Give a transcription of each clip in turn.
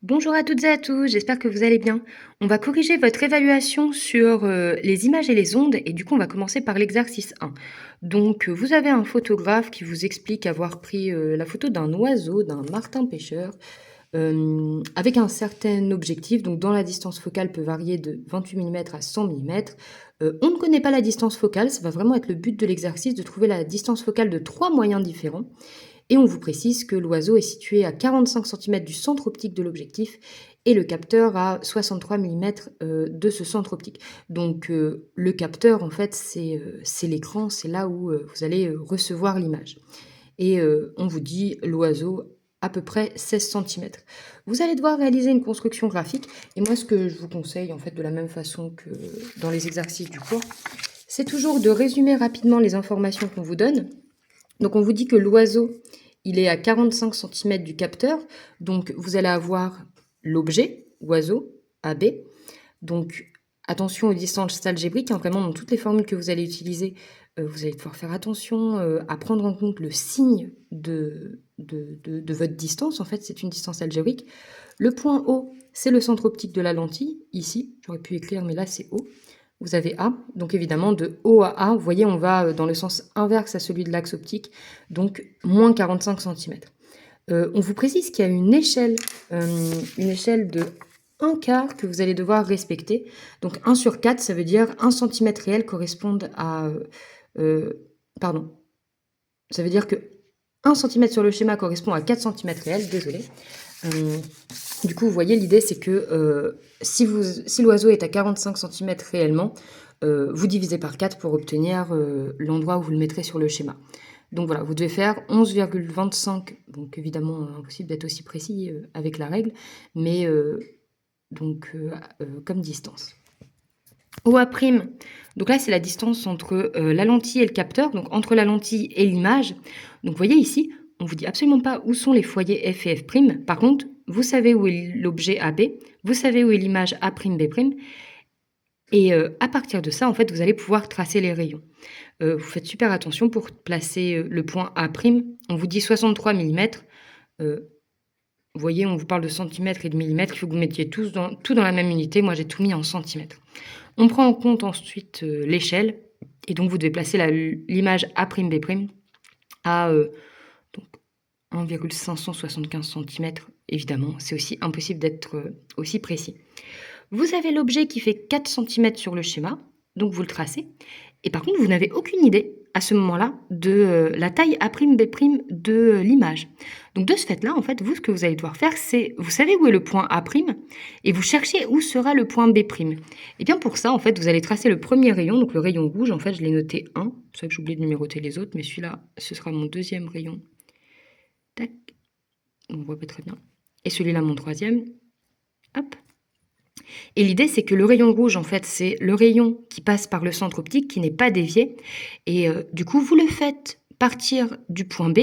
Bonjour à toutes et à tous, j'espère que vous allez bien. On va corriger votre évaluation sur les images et les ondes et du coup on va commencer par l'exercice 1. Donc vous avez un photographe qui vous explique avoir pris la photo d'un oiseau, d'un martin pêcheur, avec un certain objectif. Donc dans la distance focale peut varier de 28 mm à 100 mm. On ne connaît pas la distance focale, ça va vraiment être le but de l'exercice de trouver la distance focale de 3 moyens différents. Et on vous précise que l'oiseau est situé à 45 cm du centre optique de l'objectif et le capteur à 63 mm de ce centre optique. Donc le capteur, en fait, c'est l'écran, c'est là où vous allez recevoir l'image. Et on vous dit l'oiseau à peu près 16 cm. Vous allez devoir réaliser une construction graphique. Et moi, ce que je vous conseille, en fait, de la même façon que dans les exercices du cours, c'est toujours de résumer rapidement les informations qu'on vous donne. Donc on vous dit que l'oiseau, il est à 45 cm du capteur. Donc vous allez avoir l'objet, oiseau, AB. Donc attention aux distances algébriques, hein, vraiment dans toutes les formules que vous allez utiliser, vous allez devoir faire attention à prendre en compte le signe de votre distance. En fait, c'est une distance algébrique. Le point O, c'est le centre optique de la lentille, ici. J'aurais pu écrire, mais là c'est O. Vous avez A, donc évidemment de O à A, vous voyez on va dans le sens inverse à celui de l'axe optique, donc moins 45 cm. On vous précise qu'il y a une échelle de 1 quart que vous allez devoir respecter. Donc 1 sur 4, ça veut dire 1 cm réel correspondent à... pardon. Ça veut dire que 1 cm sur le schéma correspond à 4 cm réels, désolé. Du coup, vous voyez, l'idée, c'est que si l'oiseau est à 45 cm réellement, vous divisez par 4 pour obtenir l'endroit où vous le mettrez sur le schéma. Donc voilà, vous devez faire 11,25. Donc évidemment, impossible d'être aussi précis avec la règle, mais comme distance. OA', donc là, c'est la distance entre la lentille et le capteur, donc entre la lentille et l'image. Donc vous voyez ici, on ne vous dit absolument pas où sont les foyers F et F'. Par contre, vous savez où est l'objet AB, vous savez où est l'image A'B', et à partir de ça, en fait, vous allez pouvoir tracer les rayons. Vous faites super attention pour placer le point A'. On vous dit 63 mm. Vous voyez, on vous parle de centimètres et de millimètres. Il faut que vous mettiez tout dans la même unité. Moi, j'ai tout mis en centimètres. On prend en compte ensuite l'échelle. Et donc, vous devez placer l'image A'B' à 1,575 cm. Évidemment, c'est aussi impossible d'être aussi précis. Vous avez l'objet qui fait 4 cm sur le schéma. Donc, vous le tracez. Et par contre, vous n'avez aucune idée à ce moment-là de la taille A'B' de l'image. Donc de ce fait-là, en fait, vous, ce que vous allez devoir faire, c'est, vous savez où est le point A' et vous cherchez où sera le point B'. Et bien pour ça, en fait, vous allez tracer le premier rayon, donc le rayon rouge, en fait, je l'ai noté 1, c'est vrai que j'ai oublié de numéroter les autres, mais celui-là, ce sera mon deuxième rayon. Tac, on voit pas très bien. Et celui-là, mon troisième. Hop. Et l'idée, c'est que le rayon rouge, en fait, c'est le rayon qui passe par le centre optique, qui n'est pas dévié. Et du coup, vous le faites partir du point B,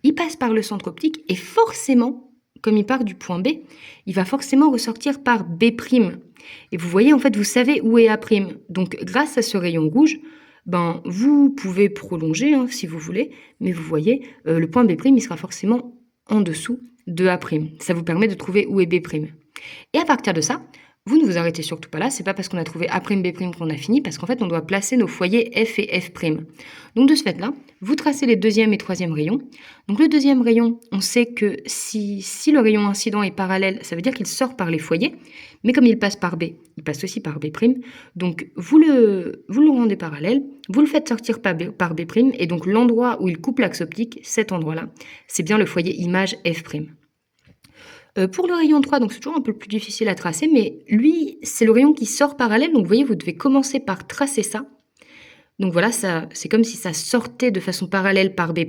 il passe par le centre optique, et forcément, comme il part du point B, il va forcément ressortir par B'. Et vous voyez, en fait, vous savez où est A'. Donc, grâce à ce rayon rouge, ben, vous pouvez prolonger, hein, si vous voulez, mais vous voyez, le point B', il sera forcément en dessous de A'. Ça vous permet de trouver où est B'. Et à partir de ça, vous ne vous arrêtez surtout pas là, c'est pas parce qu'on a trouvé A'B' qu'on a fini, parce qu'en fait, on doit placer nos foyers F et F'. Donc de ce fait-là, vous tracez les deuxième et troisième rayons. Donc le deuxième rayon, on sait que si le rayon incident est parallèle, ça veut dire qu'il sort par les foyers, mais comme il passe par B, il passe aussi par B'. Donc vous le rendez parallèle, vous le faites sortir par B', et donc l'endroit où il coupe l'axe optique, cet endroit-là, c'est bien le foyer image F'. Pour le rayon 3, donc c'est toujours un peu plus difficile à tracer, mais lui, c'est le rayon qui sort parallèle. Donc vous voyez, vous devez commencer par tracer ça. Donc voilà, c'est comme si ça sortait de façon parallèle par B'.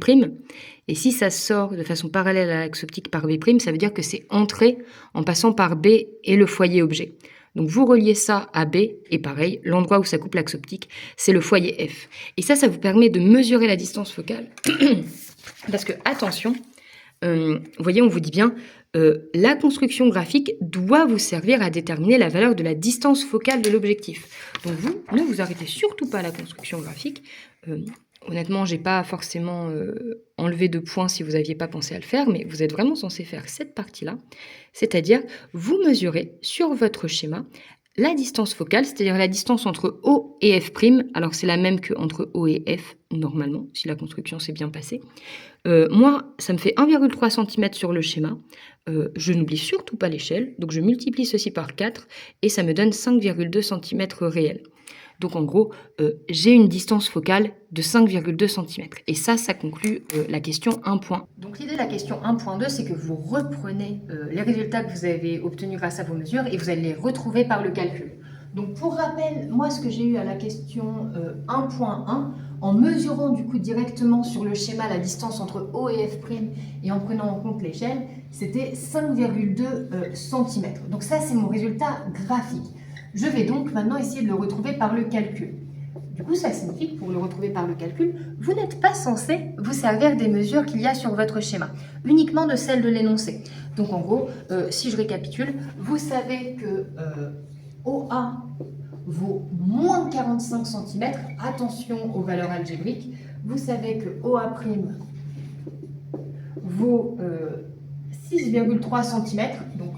Et si ça sort de façon parallèle à l'axe optique par B', ça veut dire que c'est entré en passant par B et le foyer objet. Donc vous reliez ça à B, et pareil, l'endroit où ça coupe l'axe optique, c'est le foyer F. Et ça vous permet de mesurer la distance focale. Parce que, attention, vous voyez, on vous dit bien, la construction graphique doit vous servir à déterminer la valeur de la distance focale de l'objectif. Donc vous, ne vous arrêtez surtout pas à la construction graphique. Honnêtement, j'ai pas forcément, enlevé de points si vous n'aviez pas pensé à le faire, mais vous êtes vraiment censé faire cette partie-là. C'est-à-dire, vous mesurez sur votre schéma la distance focale, c'est-à-dire la distance entre O et F'. Alors c'est la même qu'entre O et F, normalement, si la construction s'est bien passée. Moi, ça me fait 1,3 cm sur le schéma. Je n'oublie surtout pas l'échelle, donc je multiplie ceci par 4 et ça me donne 5,2 cm réels. Donc en gros, j'ai une distance focale de 5,2 cm. Et ça conclut la question 1.1. Donc l'idée de la question 1.2, c'est que vous reprenez les résultats que vous avez obtenus grâce à vos mesures et vous allez les retrouver par le calcul. Donc pour rappel, moi ce que j'ai eu à la question 1.1, en mesurant du coup directement sur le schéma la distance entre O et F' et en prenant en compte l'échelle, c'était 5,2 cm. Donc ça c'est mon résultat graphique. Je vais donc maintenant essayer de le retrouver par le calcul. Du coup, ça signifie que pour le retrouver par le calcul, vous n'êtes pas censé vous servir des mesures qu'il y a sur votre schéma, uniquement de celles de l'énoncé. Donc en gros, si je récapitule, vous savez que OA vaut moins 45 cm, attention aux valeurs algébriques, vous savez que OA' vaut 6,3 cm, donc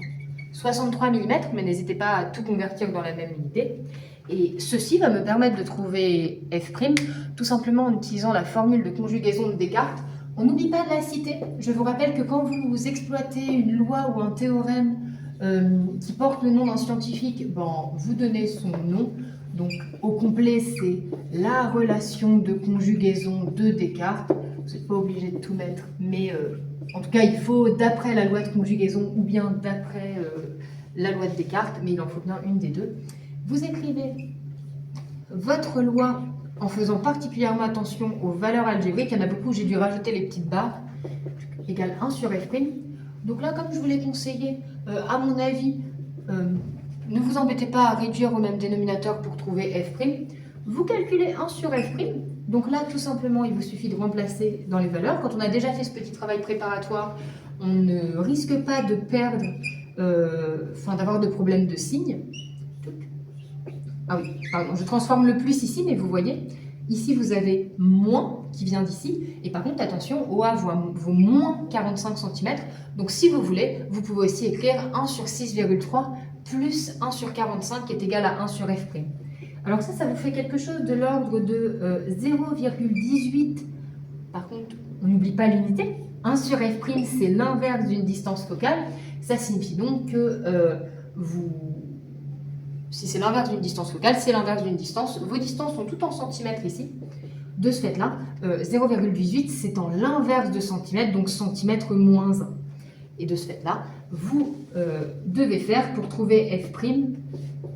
63 mm, mais n'hésitez pas à tout convertir dans la même unité. Et ceci va me permettre de trouver F', tout simplement en utilisant la formule de conjugaison de Descartes. On n'oublie pas de la citer. Je vous rappelle que quand vous exploitez une loi ou un théorème qui porte le nom d'un scientifique, vous donnez son nom. Donc au complet, c'est la relation de conjugaison de Descartes. Vous n'êtes pas obligé de tout mettre, mais en tout cas, il faut d'après la loi de conjugaison ou bien d'après la loi de Descartes, mais il en faut bien une des deux. Vous écrivez votre loi en faisant particulièrement attention aux valeurs algébriques. Il y en a beaucoup, j'ai dû rajouter les petites barres, égale 1 sur F'. Donc là, comme je vous l'ai conseillé, à mon avis, ne vous embêtez pas à réduire au même dénominateur pour trouver F'. Vous calculez 1 sur F'. Donc là, tout simplement, il vous suffit de remplacer dans les valeurs. Quand on a déjà fait ce petit travail préparatoire, on ne risque pas de perdre, d'avoir de problèmes de signes. Ah oui, pardon, je transforme le plus ici, mais vous voyez, ici vous avez moins qui vient d'ici, et par contre, attention, OA vaut moins 45 cm, donc si vous voulez, vous pouvez aussi écrire 1 sur 6,3 plus 1 sur 45 qui est égal à 1 sur F'. Alors ça vous fait quelque chose de l'ordre de 0,18. Par contre, on n'oublie pas l'unité. 1 sur F', c'est l'inverse d'une distance focale. Ça signifie donc que si c'est l'inverse d'une distance focale, c'est l'inverse d'une distance. Vos distances sont toutes en centimètres ici. De ce fait-là, 0,18, c'est en l'inverse de centimètre, donc centimètre moins 1. Et de ce fait-là, vous devez faire, pour trouver F',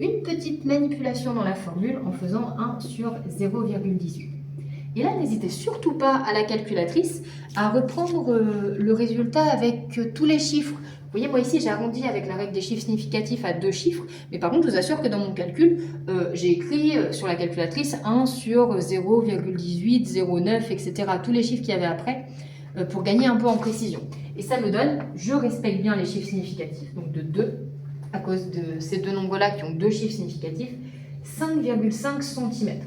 une petite manipulation dans la formule en faisant 1 sur 0,18. Et là, n'hésitez surtout pas à la calculatrice à reprendre le résultat avec tous les chiffres. Vous voyez, moi ici, j'ai arrondi avec la règle des chiffres significatifs à 2 chiffres, mais par contre, je vous assure que dans mon calcul, j'ai écrit sur la calculatrice 1 sur 0,18, 0,9, etc. Tous les chiffres qu'il y avait après, pour gagner un peu en précision. Et ça me donne, je respecte bien les chiffres significatifs, donc de 2, à cause de ces deux nombres-là qui ont 2 chiffres significatifs, 5,5 cm.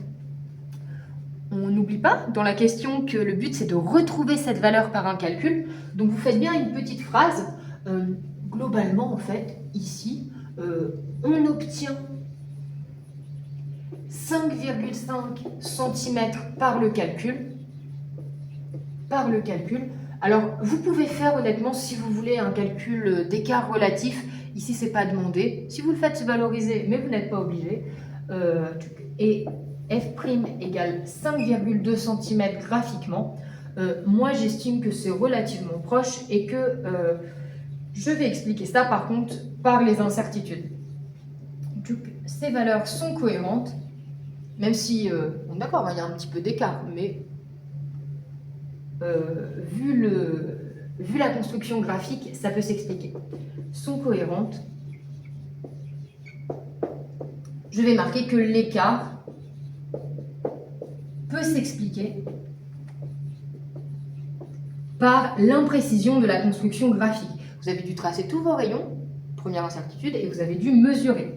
On n'oublie pas dans la question que le but c'est de retrouver cette valeur par un calcul. Donc vous faites bien une petite phrase. Globalement en fait, ici, on obtient 5,5 cm par le calcul. Alors vous pouvez faire honnêtement si vous voulez un calcul d'écart relatif. Ici c'est pas demandé. Si vous le faites, c'est valorisé, mais vous n'êtes pas obligé. Et F' égale 5,2 cm graphiquement. Moi, j'estime que c'est relativement proche et que je vais expliquer ça, par contre, par les incertitudes. Donc, ces valeurs sont cohérentes, même si, d'accord, il y a un petit peu d'écart, mais vu la construction graphique, ça peut s'expliquer. Sont cohérentes. Je vais marquer que l'écart peut s'expliquer par l'imprécision de la construction graphique. Vous avez dû tracer tous vos rayons, première incertitude, et vous avez dû mesurer.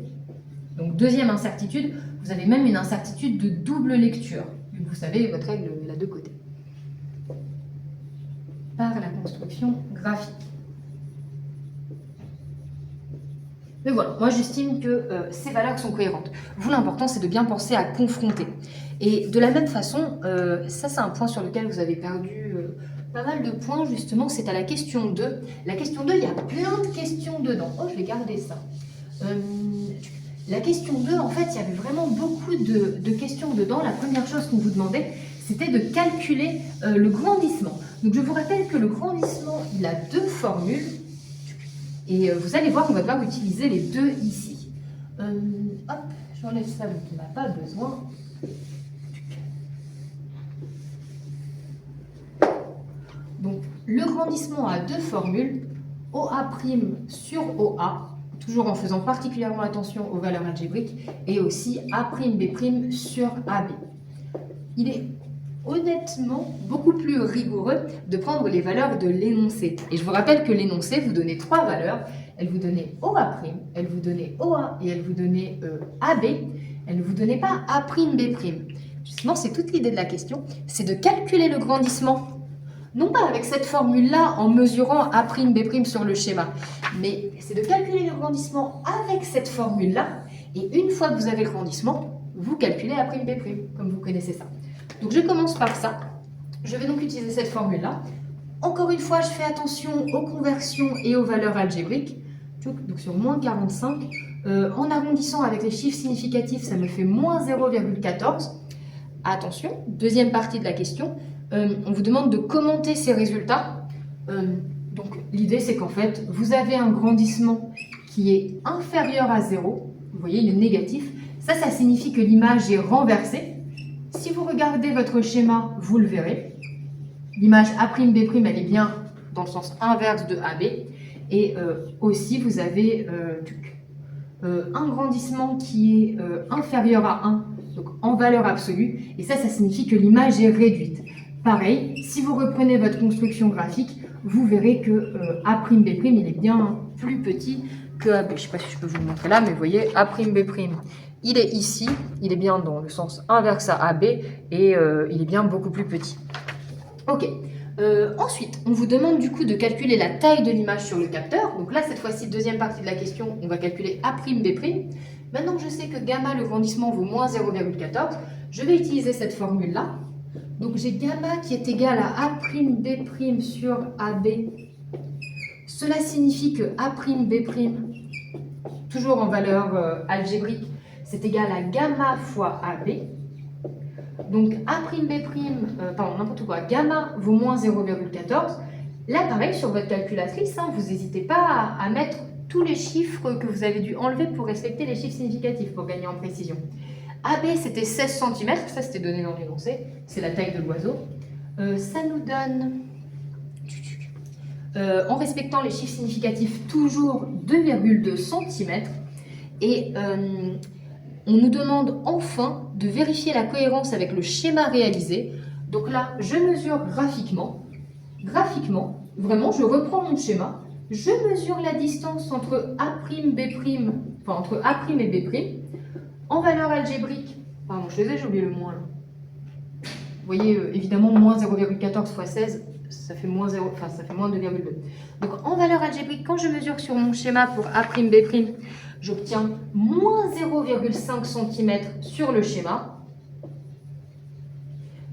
Donc deuxième incertitude, vous avez même une incertitude de double lecture. Vous savez, votre règle, la a de côté par la construction graphique. Mais voilà, moi j'estime que ces valeurs sont cohérentes. Vous, l'important, c'est de bien penser à confronter. Et de la même façon, ça c'est un point sur lequel vous avez perdu pas mal de points, justement, c'est à la question 2. La question 2, il y a plein de questions dedans. Oh, je vais garder ça. La question 2, en fait, il y avait vraiment beaucoup de questions dedans. La première chose qu'on vous demandait, c'était de calculer le grandissement. Donc, je vous rappelle que le grandissement, il a deux formules. Et vous allez voir, on va devoir utiliser les deux ici. Hop, j'enlève ça, donc on n'a pas besoin. Donc, le grandissement a deux formules, OA' sur OA, toujours en faisant particulièrement attention aux valeurs algébriques, et aussi A'B' sur AB. Il est honnêtement beaucoup plus rigoureux de prendre les valeurs de l'énoncé. Et je vous rappelle que l'énoncé vous donnait trois valeurs. Elle vous donnait OA', elle vous donnait OA et elle vous donnait AB. Elle ne vous donnait pas A'B'. Justement, c'est toute l'idée de la question, c'est de calculer le grandissement. Non pas avec cette formule-là en mesurant A'B' sur le schéma, mais c'est de calculer le grandissement avec cette formule-là. Et une fois que vous avez le grandissement, vous calculez A'B', comme vous connaissez ça. Donc je commence par ça. Je vais donc utiliser cette formule-là. Encore une fois, je fais attention aux conversions et aux valeurs algébriques. Donc sur moins 45. En arrondissant avec les chiffres significatifs, ça me fait moins 0,14. Attention, deuxième partie de la question. On vous demande de commenter ces résultats. Donc l'idée, c'est qu'en fait, vous avez un grandissement qui est inférieur à 0. Vous voyez, il est négatif. Ça signifie que l'image est renversée. Si vous regardez votre schéma, vous le verrez. L'image A'B', elle est bien dans le sens inverse de AB. Et aussi, vous avez un grandissement qui est inférieur à 1, donc en valeur absolue. Et ça signifie que l'image est réduite. Pareil, si vous reprenez votre construction graphique, vous verrez que A'B', il est bien plus petit que AB. Je ne sais pas si je peux vous le montrer là, mais vous voyez, A'B', il est ici, il est bien dans le sens inverse à AB et il est bien beaucoup plus petit. Ok. Ensuite, on vous demande du coup de calculer la taille de l'image sur le capteur. Donc là, cette fois-ci, deuxième partie de la question, on va calculer A'B'. Maintenant que je sais que gamma, le grandissement, vaut moins 0,14, je vais utiliser cette formule-là. Donc j'ai gamma qui est égal à A'B' sur AB. Cela signifie que A'B', toujours en valeur algébrique, c'est égal à gamma fois AB. Donc A'B', n'importe quoi, gamma vaut moins 0,14. Là, pareil, sur votre calculatrice, vous n'hésitez pas à mettre tous les chiffres que vous avez dû enlever pour respecter les chiffres significatifs, pour gagner en précision. AB, c'était 16 cm, ça c'était donné dans l'énoncé, c'est la taille de l'oiseau. Ça nous donne, en respectant les chiffres significatifs, toujours 2,2 cm. Et on nous demande enfin de vérifier la cohérence avec le schéma réalisé. Donc là, je mesure graphiquement. Graphiquement, vraiment, je reprends mon schéma. Je mesure la distance entre A'B', enfin entre A' et B'. En valeur algébrique, pardon, je les ai, j'ai oublié le moins là. Vous voyez, évidemment, moins 0,14 fois 16, ça fait moins 0, enfin ça fait moins 2,2. Donc en valeur algébrique, quand je mesure sur mon schéma pour A'B', j'obtiens moins 0,5 cm sur le schéma.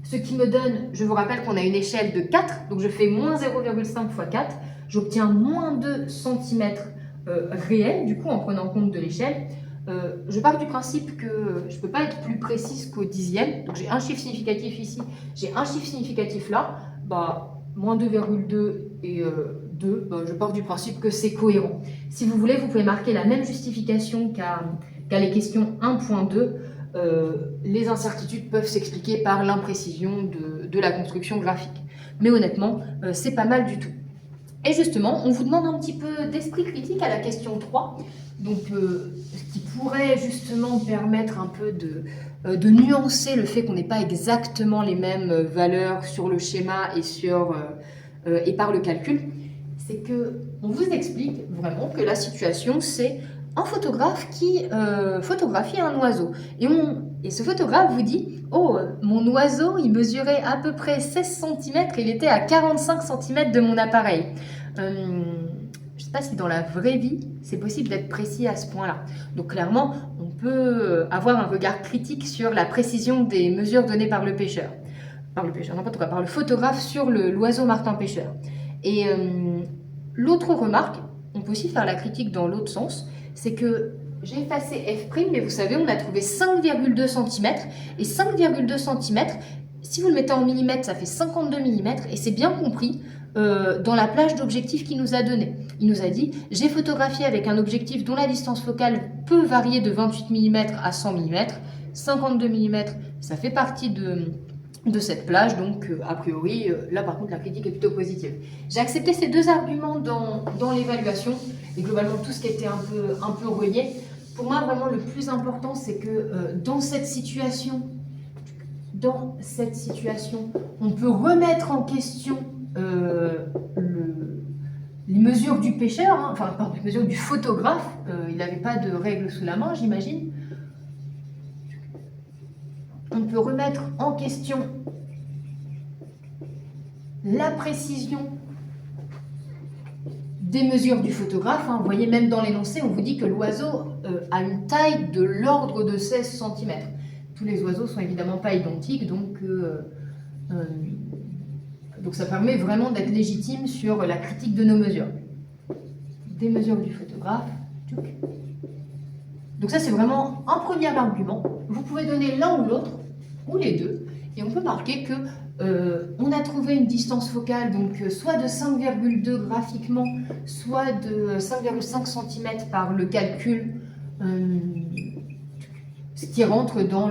Ce qui me donne, je vous rappelle qu'on a une échelle de 4, donc je fais moins 0,5 fois 4, j'obtiens moins 2 cm réels, du coup en prenant compte de l'échelle. Je pars du principe que je ne peux pas être plus précise qu'au dixième. Donc j'ai un chiffre significatif ici, j'ai un chiffre significatif là. Moins 2,2 et 2, je pars du principe que c'est cohérent. Si vous voulez, vous pouvez marquer la même justification qu'à les questions 1.2. Les incertitudes peuvent s'expliquer par l'imprécision de la construction graphique. Mais honnêtement, c'est pas mal du tout. Et justement, on vous demande un petit peu d'esprit critique à la question 3. Donc, ce qui pourrait justement permettre un peu de nuancer le fait qu'on n'ait pas exactement les mêmes valeurs sur le schéma et par le calcul, c'est qu'on vous explique vraiment que la situation, c'est un photographe qui photographie un oiseau. Et ce photographe vous dit, oh, mon oiseau, il mesurait à peu près 16 cm, il était à 45 cm de mon appareil. Je ne sais pas si dans la vraie vie, c'est possible d'être précis à ce point-là. Donc clairement, on peut avoir un regard critique sur la précision des mesures données par le pêcheur. N'importe quoi, par le photographe sur l'oiseau martin-pêcheur. Et l'autre remarque, on peut aussi faire la critique dans l'autre sens, c'est que j'ai effacé F', mais vous savez, on a trouvé 5,2 cm, et 5,2 cm, si vous le mettez en millimètres, ça fait 52 mm, et c'est bien compris dans la plage d'objectifs qu'il nous a donné. Il nous a dit, j'ai photographié avec un objectif dont la distance focale peut varier de 28 mm à 100 mm, 52 mm, ça fait partie de cette plage, donc a priori, là par contre la critique est plutôt positive. J'ai accepté ces deux arguments dans l'évaluation, et globalement tout ce qui était un peu relié. Pour moi vraiment le plus important c'est que dans cette situation, on peut remettre en question les mesures du pêcheur, hein, enfin pardon, les mesures du photographe, il n'avait pas de règles sous la main j'imagine. On peut remettre en question la précision des mesures du photographe. Vous voyez, même dans l'énoncé, on vous dit que l'oiseau a une taille de l'ordre de 16 cm. Tous les oiseaux sont évidemment pas identiques, donc ça permet vraiment d'être légitime sur la critique de nos mesures. Des mesures du photographe. Donc ça, c'est vraiment un premier argument. Vous pouvez donner l'un ou l'autre, ou les deux, et on peut marquer que on a trouvé une distance focale, donc soit de 5,2 graphiquement, soit de 5,5 cm par le calcul, ce qui rentre dans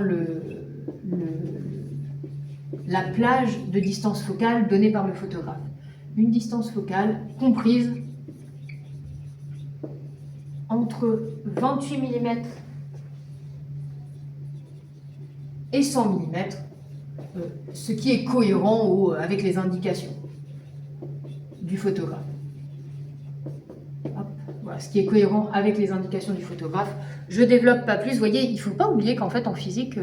la plage de distance focale donnée par le photographe. Une distance focale comprise entre 28 mm et 100 mm, ce qui est cohérent avec les indications du photographe. Hop, voilà, ce qui est cohérent avec les indications du photographe. Je ne développe pas plus. Vous voyez, il ne faut pas oublier qu'en fait, en physique,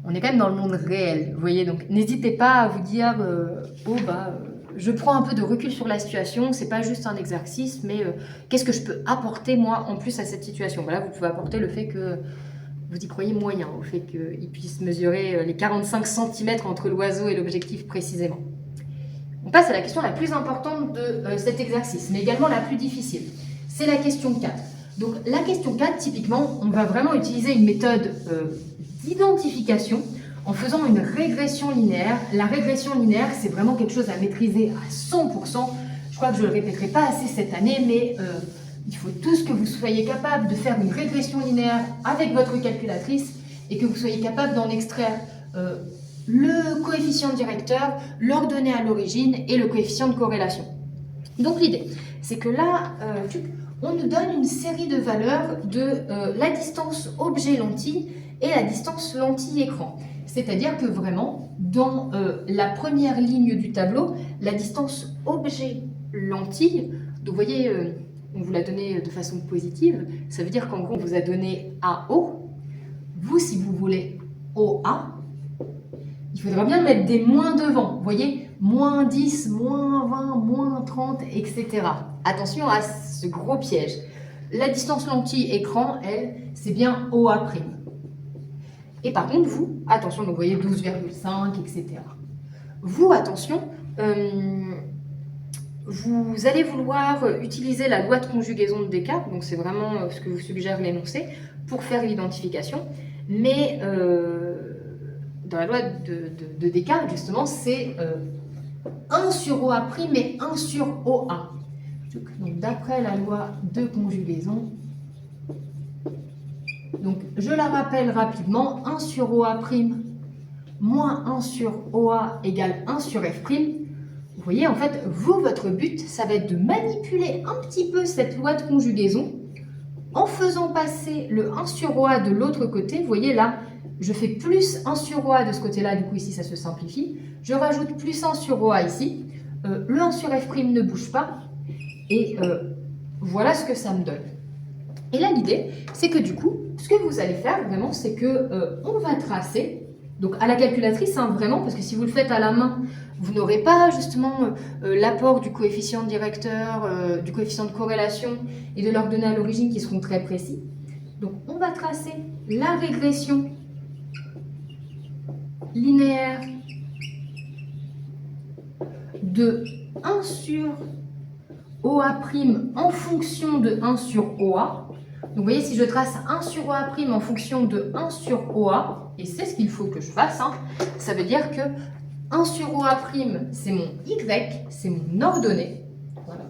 on est quand même dans le monde réel. Vous voyez, donc n'hésitez pas à vous dire je prends un peu de recul sur la situation, c'est pas juste un exercice, mais qu'est-ce que je peux apporter moi en plus à cette situation? Voilà, vous pouvez apporter le fait que vous y croyez moyen, au fait qu'il puisse mesurer les 45 cm entre l'oiseau et l'objectif précisément. On passe à la question la plus importante de cet exercice, mais également la plus difficile. C'est la question 4. Donc la question 4, typiquement, on va vraiment utiliser une méthode d'identification en faisant une régression linéaire. La régression linéaire, c'est vraiment quelque chose à maîtriser à 100%. Je crois que je ne le répéterai pas assez cette année, mais il faut tous que vous soyez capable de faire une régression linéaire avec votre calculatrice et que vous soyez capable d'en extraire le coefficient directeur, l'ordonnée à l'origine et le coefficient de corrélation. Donc l'idée, c'est que là, on nous donne une série de valeurs de la distance objet-lentille et la distance lentille-écran. C'est-à-dire que vraiment, dans la première ligne du tableau, la distance objet-lentille, donc vous voyez, on vous l'a donné de façon positive, ça veut dire qu'en gros, on vous a donné AO. Vous, si vous voulez OA, il faudra bien mettre des moins devant. Vous voyez, moins 10, moins 20, moins 30, etc. Attention à ce gros piège. La distance lentille-écran, elle, c'est bien OA'. Et par contre, vous, attention, donc vous voyez 12,5, etc. Vous, attention, vous allez vouloir utiliser la loi de conjugaison de Descartes, donc c'est vraiment ce que vous suggère l'énoncé, pour faire l'identification. Mais dans la loi de Descartes, justement, c'est 1 sur OA' et 1 sur OA. Donc d'après la loi de conjugaison, donc je la rappelle rapidement, 1 sur OA' moins 1 sur OA égale 1 sur F'. Vous voyez, en fait, vous, votre but, ça va être de manipuler un petit peu cette loi de conjugaison en faisant passer le 1 sur OA de l'autre côté. Vous voyez là, je fais plus 1 sur OA de ce côté-là, du coup ici ça se simplifie. Je rajoute plus 1 sur OA ici. Le 1 sur F' ne bouge pas. Et voilà ce que ça me donne. Et là, l'idée, c'est que du coup, ce que vous allez faire vraiment, c'est que on va tracer, donc à la calculatrice, hein, vraiment, parce que si vous le faites à la main, vous n'aurez pas justement l'apport du coefficient directeur, du coefficient de corrélation et de leurs données à l'origine qui seront très précis. Donc, on va tracer la régression linéaire de 1 sur OA' en fonction de 1 sur OA. Donc, vous voyez, si je trace 1 sur OA' en fonction de 1 sur OA, et c'est ce qu'il faut que je fasse, hein, ça veut dire que 1 sur OA', c'est mon Y, c'est mon ordonnée. Voilà.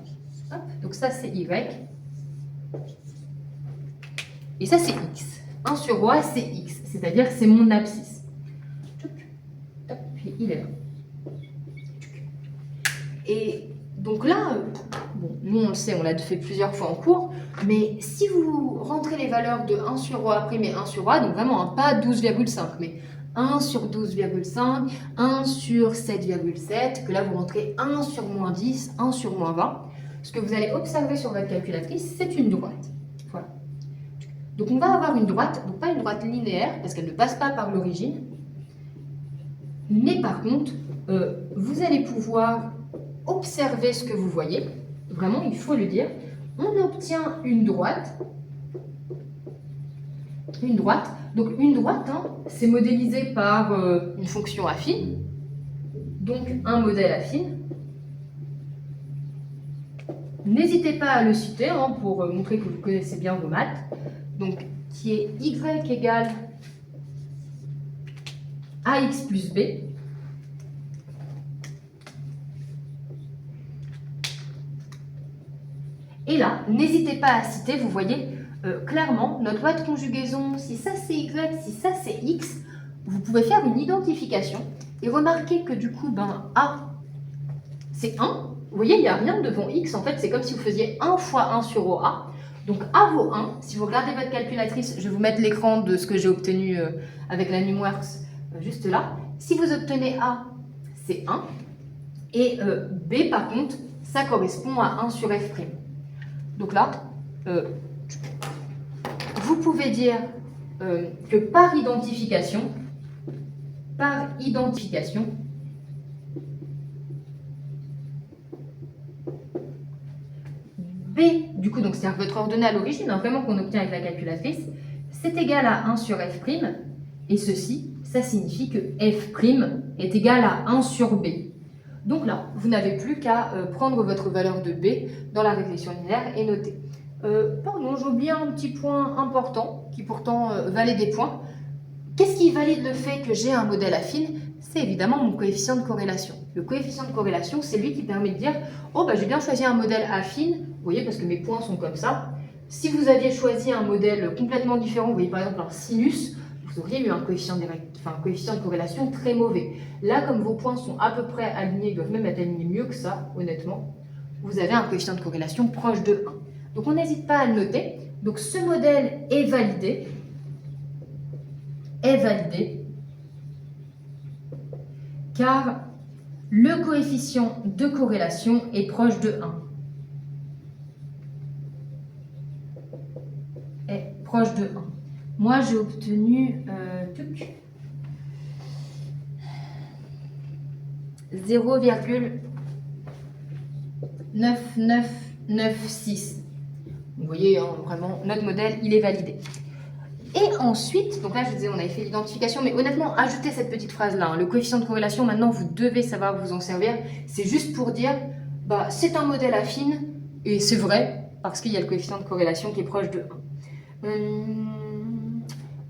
Hop. Donc, ça, c'est Y. Et ça, c'est X. 1 sur OA, c'est X, c'est-à-dire c'est mon abscisse. Puis il est là. Et donc là, bon, nous on le sait, on l'a fait plusieurs fois en cours, mais si vous rentrez les valeurs de 1 sur OA' et 1 sur OA, donc vraiment pas 12,5, mais 1 sur 12,5, 1 sur 7,7, que là vous rentrez 1 sur moins 10, 1 sur moins 20, ce que vous allez observer sur votre calculatrice, c'est une droite. Voilà. Donc on va avoir une droite, donc pas une droite linéaire, parce qu'elle ne passe pas par l'origine, mais par contre, vous allez pouvoir observer ce que vous voyez. Vraiment, il faut le dire. On obtient une droite. Une droite. Donc une droite, hein, c'est modélisé par une fonction affine. Donc un modèle affine. N'hésitez pas à le citer hein, pour montrer que vous connaissez bien vos maths. Donc qui est y égale ax plus b. Et là, n'hésitez pas à citer, vous voyez clairement notre loi de conjugaison, si ça c'est y, si ça c'est x, vous pouvez faire une identification et remarquer que du coup, ben, a, c'est 1. Vous voyez, il n'y a rien devant x, en fait, c'est comme si vous faisiez 1 fois 1 sur OA. Donc a vaut 1. Si vous regardez votre calculatrice, je vais vous mettre l'écran de ce que j'ai obtenu avec la Numworks juste là. Si vous obtenez A, c'est 1. Et B, par contre, ça correspond à 1 sur F'. Donc là, vous pouvez dire que par identification, B, du coup, donc c'est-à-dire votre ordonnée à l'origine, hein, vraiment qu'on obtient avec la calculatrice, c'est égal à 1 sur F', et ceci, ça signifie que F' est égal à 1 sur B. Donc là, vous n'avez plus qu'à prendre votre valeur de B dans la régression linéaire et noter. Pardon, j'ai oublié un petit point important qui pourtant valait des points. Qu'est-ce qui valide le fait que j'ai un modèle affine? C'est évidemment mon coefficient de corrélation. Le coefficient de corrélation, c'est lui qui permet de dire « Oh, bah, j'ai bien choisi un modèle affine. » Vous voyez, parce que mes points sont comme ça. Si vous aviez choisi un modèle complètement différent, vous voyez par exemple un sinus, vous auriez eu un coefficient de corrélation très mauvais. Là, comme vos points sont à peu près alignés, ils doivent même être alignés mieux que ça, honnêtement, vous avez un coefficient de corrélation proche de 1. Donc on n'hésite pas à le noter. Donc ce modèle est validé, car le coefficient de corrélation est proche de 1. Est proche de 1. Moi, j'ai obtenu 0,9996. Vous voyez, hein, vraiment, notre modèle, il est validé. Et ensuite, donc là, je vous disais, on avait fait l'identification, mais honnêtement, ajoutez cette petite phrase-là. Hein, le coefficient de corrélation, maintenant, vous devez savoir vous en servir. C'est juste pour dire, bah, c'est un modèle affine, et c'est vrai, parce qu'il y a le coefficient de corrélation qui est proche de 1.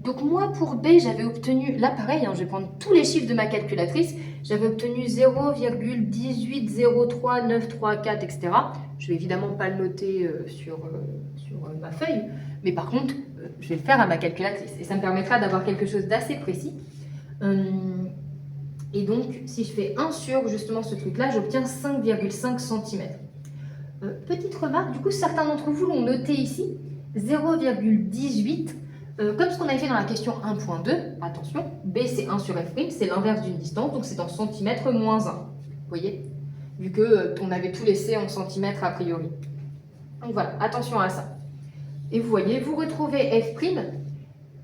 Donc moi, pour B, j'avais obtenu, là pareil, hein, je vais prendre tous les chiffres de ma calculatrice, j'avais obtenu 0,1803934, etc. Je vais évidemment pas le noter sur ma feuille, mais par contre, je vais le faire à ma calculatrice. Et ça me permettra d'avoir quelque chose d'assez précis. Et donc, si je fais 1 sur justement ce truc-là, j'obtiens 5,5 cm. Petite remarque, du coup, certains d'entre vous l'ont noté ici, 0,18. Comme ce qu'on avait fait dans la question 1.2, attention, B c'est 1 sur F', c'est l'inverse d'une distance, donc c'est en centimètres moins 1. Vous voyez? Vu qu'on avait tout laissé en centimètres a priori. Donc voilà, attention à ça. Et vous voyez, vous retrouvez f'.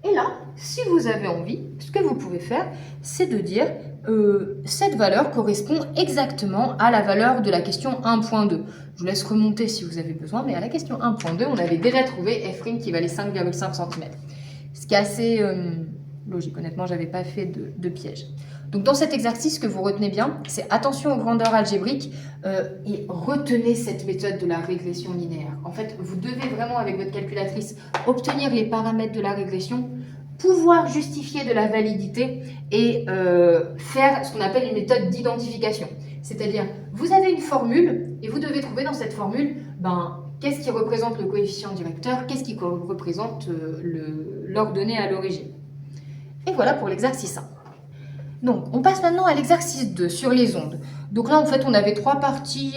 Et là, si vous avez envie, ce que vous pouvez faire, c'est de dire cette valeur correspond exactement à la valeur de la question 1.2. Je vous laisse remonter si vous avez besoin, mais à la question 1.2, on avait déjà trouvé f' qui valait 5,5 cm. Ce qui est assez logique. Honnêtement, je n'avais pas fait de piège. Donc dans cet exercice, ce que vous retenez bien, c'est attention aux grandeurs algébriques et retenez cette méthode de la régression linéaire. En fait, vous devez vraiment, avec votre calculatrice, obtenir les paramètres de la régression, pouvoir justifier de la validité et faire ce qu'on appelle une méthode d'identification. C'est-à-dire, vous avez une formule et vous devez trouver dans cette formule qu'est-ce qui représente le coefficient directeur, qu'est-ce qui représente l'ordonnée à l'origine. Et voilà pour l'exercice 1. Donc, on passe maintenant à l'exercice 2 sur les ondes. Donc là, en fait, on avait 3 parties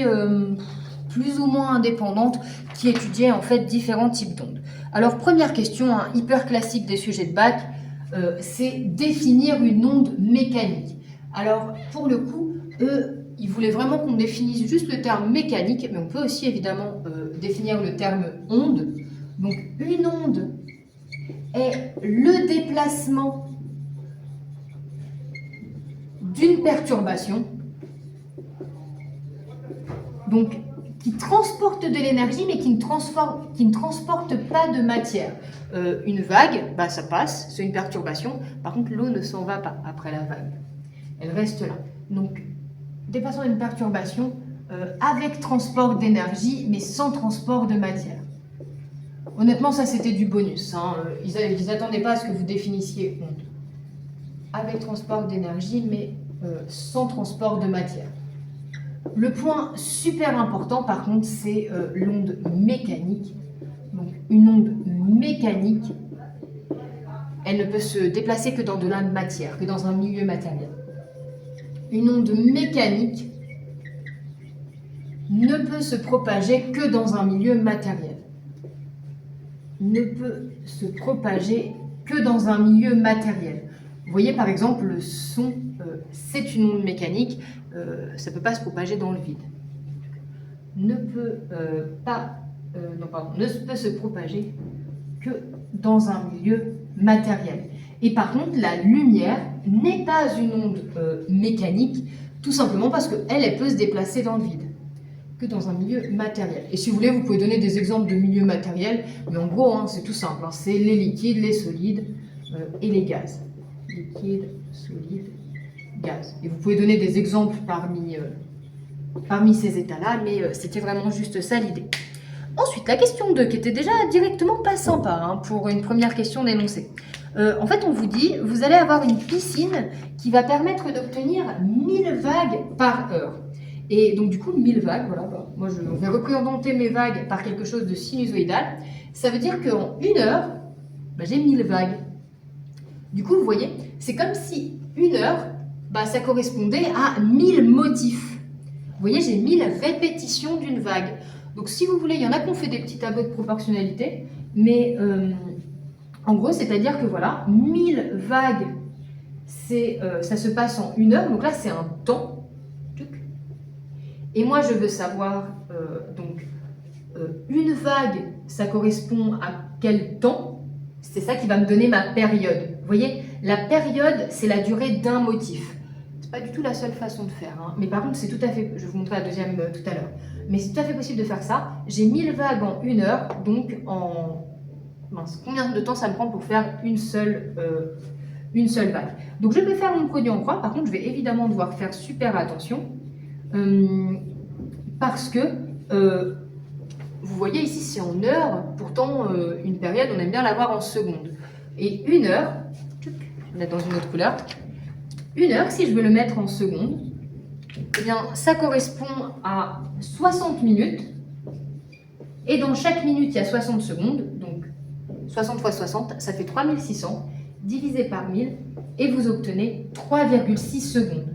plus ou moins indépendantes qui étudiaient en fait différents types d'ondes. Alors, première question, hyper classique des sujets de bac, c'est définir une onde mécanique. Alors, pour le coup, eux, ils voulaient vraiment qu'on définisse juste le terme mécanique, mais on peut aussi évidemment définir le terme onde. Donc, une onde est le déplacement d'une perturbation, donc qui transporte de l'énergie mais qui ne transporte pas de matière. Une vague, ça passe, c'est une perturbation, par contre l'eau ne s'en va pas après la vague, elle reste là. Donc dépassant une perturbation avec transport d'énergie mais sans transport de matière. Honnêtement, ça c'était du bonus, ils n'attendaient pas à ce que vous définissiez onde. Avec transport d'énergie mais sans transport de matière. Le point super important par contre, c'est l'onde mécanique. Donc une onde mécanique, elle ne peut se déplacer que dans de la matière, que dans un milieu matériel. Une onde mécanique ne peut se propager que dans un milieu matériel. Ne peut se propager que dans un milieu matériel. Vous voyez par exemple le son, c'est une onde mécanique, ça ne peut pas se propager dans le vide. Ne peut se propager que dans un milieu matériel. Et par contre, la lumière n'est pas une onde mécanique, tout simplement parce qu'elle peut se déplacer dans le vide, que dans un milieu matériel. Et si vous voulez, vous pouvez donner des exemples de milieux matériels, mais en gros, c'est tout simple, c'est les liquides, les solides et les gaz. Liquide, solide, gaz. Et vous pouvez donner des exemples parmi ces états-là, mais c'était vraiment juste ça l'idée. Ensuite, la question 2, qui était déjà directement pas sympa pour une première question d'énoncé. En fait, on vous dit, vous allez avoir une piscine qui va permettre d'obtenir 1000 vagues par heure. Et donc du coup, 1000 vagues, voilà, moi je vais représenter mes vagues par quelque chose de sinusoïdal. Ça veut dire qu'en 1 heure, j'ai 1000 vagues. Du coup, vous voyez, c'est comme si 1 heure, ça correspondait à 1000 motifs. Vous voyez, j'ai 1000 répétitions d'une vague. Donc si vous voulez, il y en a qui ont fait des petits tableaux de proportionnalité, mais en gros, c'est-à-dire que voilà, 1000 vagues, ça se passe en 1 heure, donc là c'est un temps. Et moi je veux savoir, une vague, ça correspond à quel temps? C'est ça qui va me donner ma période. Vous voyez, la période, c'est la durée d'un motif. C'est pas du tout la seule façon de faire, mais par contre, c'est tout à fait, je vais vous montrer la deuxième tout à l'heure, mais c'est tout à fait possible de faire ça. J'ai 1000 vagues en 1 heure, donc combien de temps ça me prend pour faire une seule vague? Donc je peux faire mon produit en croix, par contre, je vais évidemment devoir faire super attention, parce que vous voyez ici c'est en heures, pourtant une période on aime bien l'avoir en secondes. Et 1 heure, on est dans une autre couleur, 1 heure si je veux le mettre en secondes, eh bien ça correspond à 60 minutes, et dans chaque minute il y a 60 secondes, donc 60 fois 60, ça fait 3600, divisé par 1000, et vous obtenez 3,6 secondes.